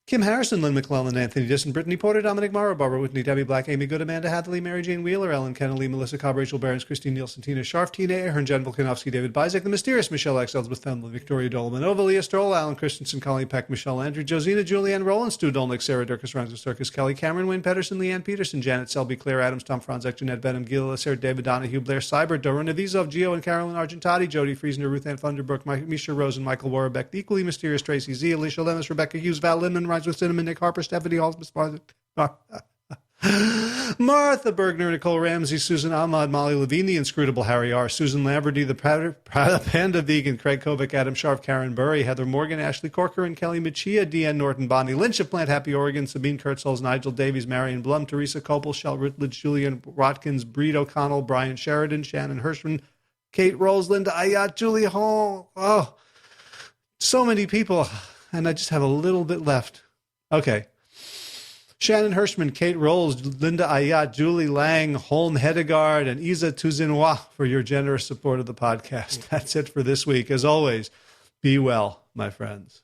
Kim Harrison, Lynn McClellan, Anthony Disson, Brittany Porter, Dominic Morrow, Barbara Whitney, Debbie Black, Amy Good, Amanda Hadley, Mary Jane Wheeler, Ellen Kennelly, Melissa Cobb, Rachel Behrens, Christine Nielsen, Tina Scharf, Tina Ahern, Jen Volkanovsky, David Bizek, The Mysterious, Michelle X, Elizabeth Thelma, Victoria Dolomanova, Leah Stroll, Alan Christensen, Colleen Peck, Michelle Landry, Josina, Julianne Rowland, Stu Dolnick, Sarah Durkis, Rhymes of Circus, Kelly Cameron, Wayne Pedersen, Leanne Peterson, Janet Selby, Claire Adams, Tom Franzek, Jeanette Benham, Gila, Sarah David Donahue, Blair Seibert, Dorina Vizov, Gio and Carolyn Argentati, Jody Friesner, Ruth Ann Thunderbrook, Misha Rose, and Michael Warbeck, the equally mysterious Tracy Z, Alicia Lemus, Rebecca Hughes, Val Lindman, Rhymes with Cinnamon, Nick Harper, Stephanie Halls, Martha Bergner, Nicole Ramsey, Susan Ahmad, Molly Levine, the inscrutable Harry R., Susan Lamberty, the Panda Vegan, Craig Kovic, Adam Sharf, Karen Burry, Heather Morgan, Ashley Corcoran, Kelly Machia, Deanne Norton, Bonnie Lynch of Plant Happy Oregon, Sabine Kurtzels, Nigel Davies, Marion Blum, Teresa Copel, Shell Ritledge, Julian Watkins, Breed O'Connell, Brian Sheridan, Shannon Hirschman, Kate Rolls, Linda Ayat, Julie Hall. Oh, so many people, and I just have a little bit left. Okay. Shannon Hirschman, Kate Rolls, Linda Ayat, Julie Lang, Holm Hedegaard, and Isa Tuzinois for your generous support of the podcast. That's it for this week. As always, be well, my friends.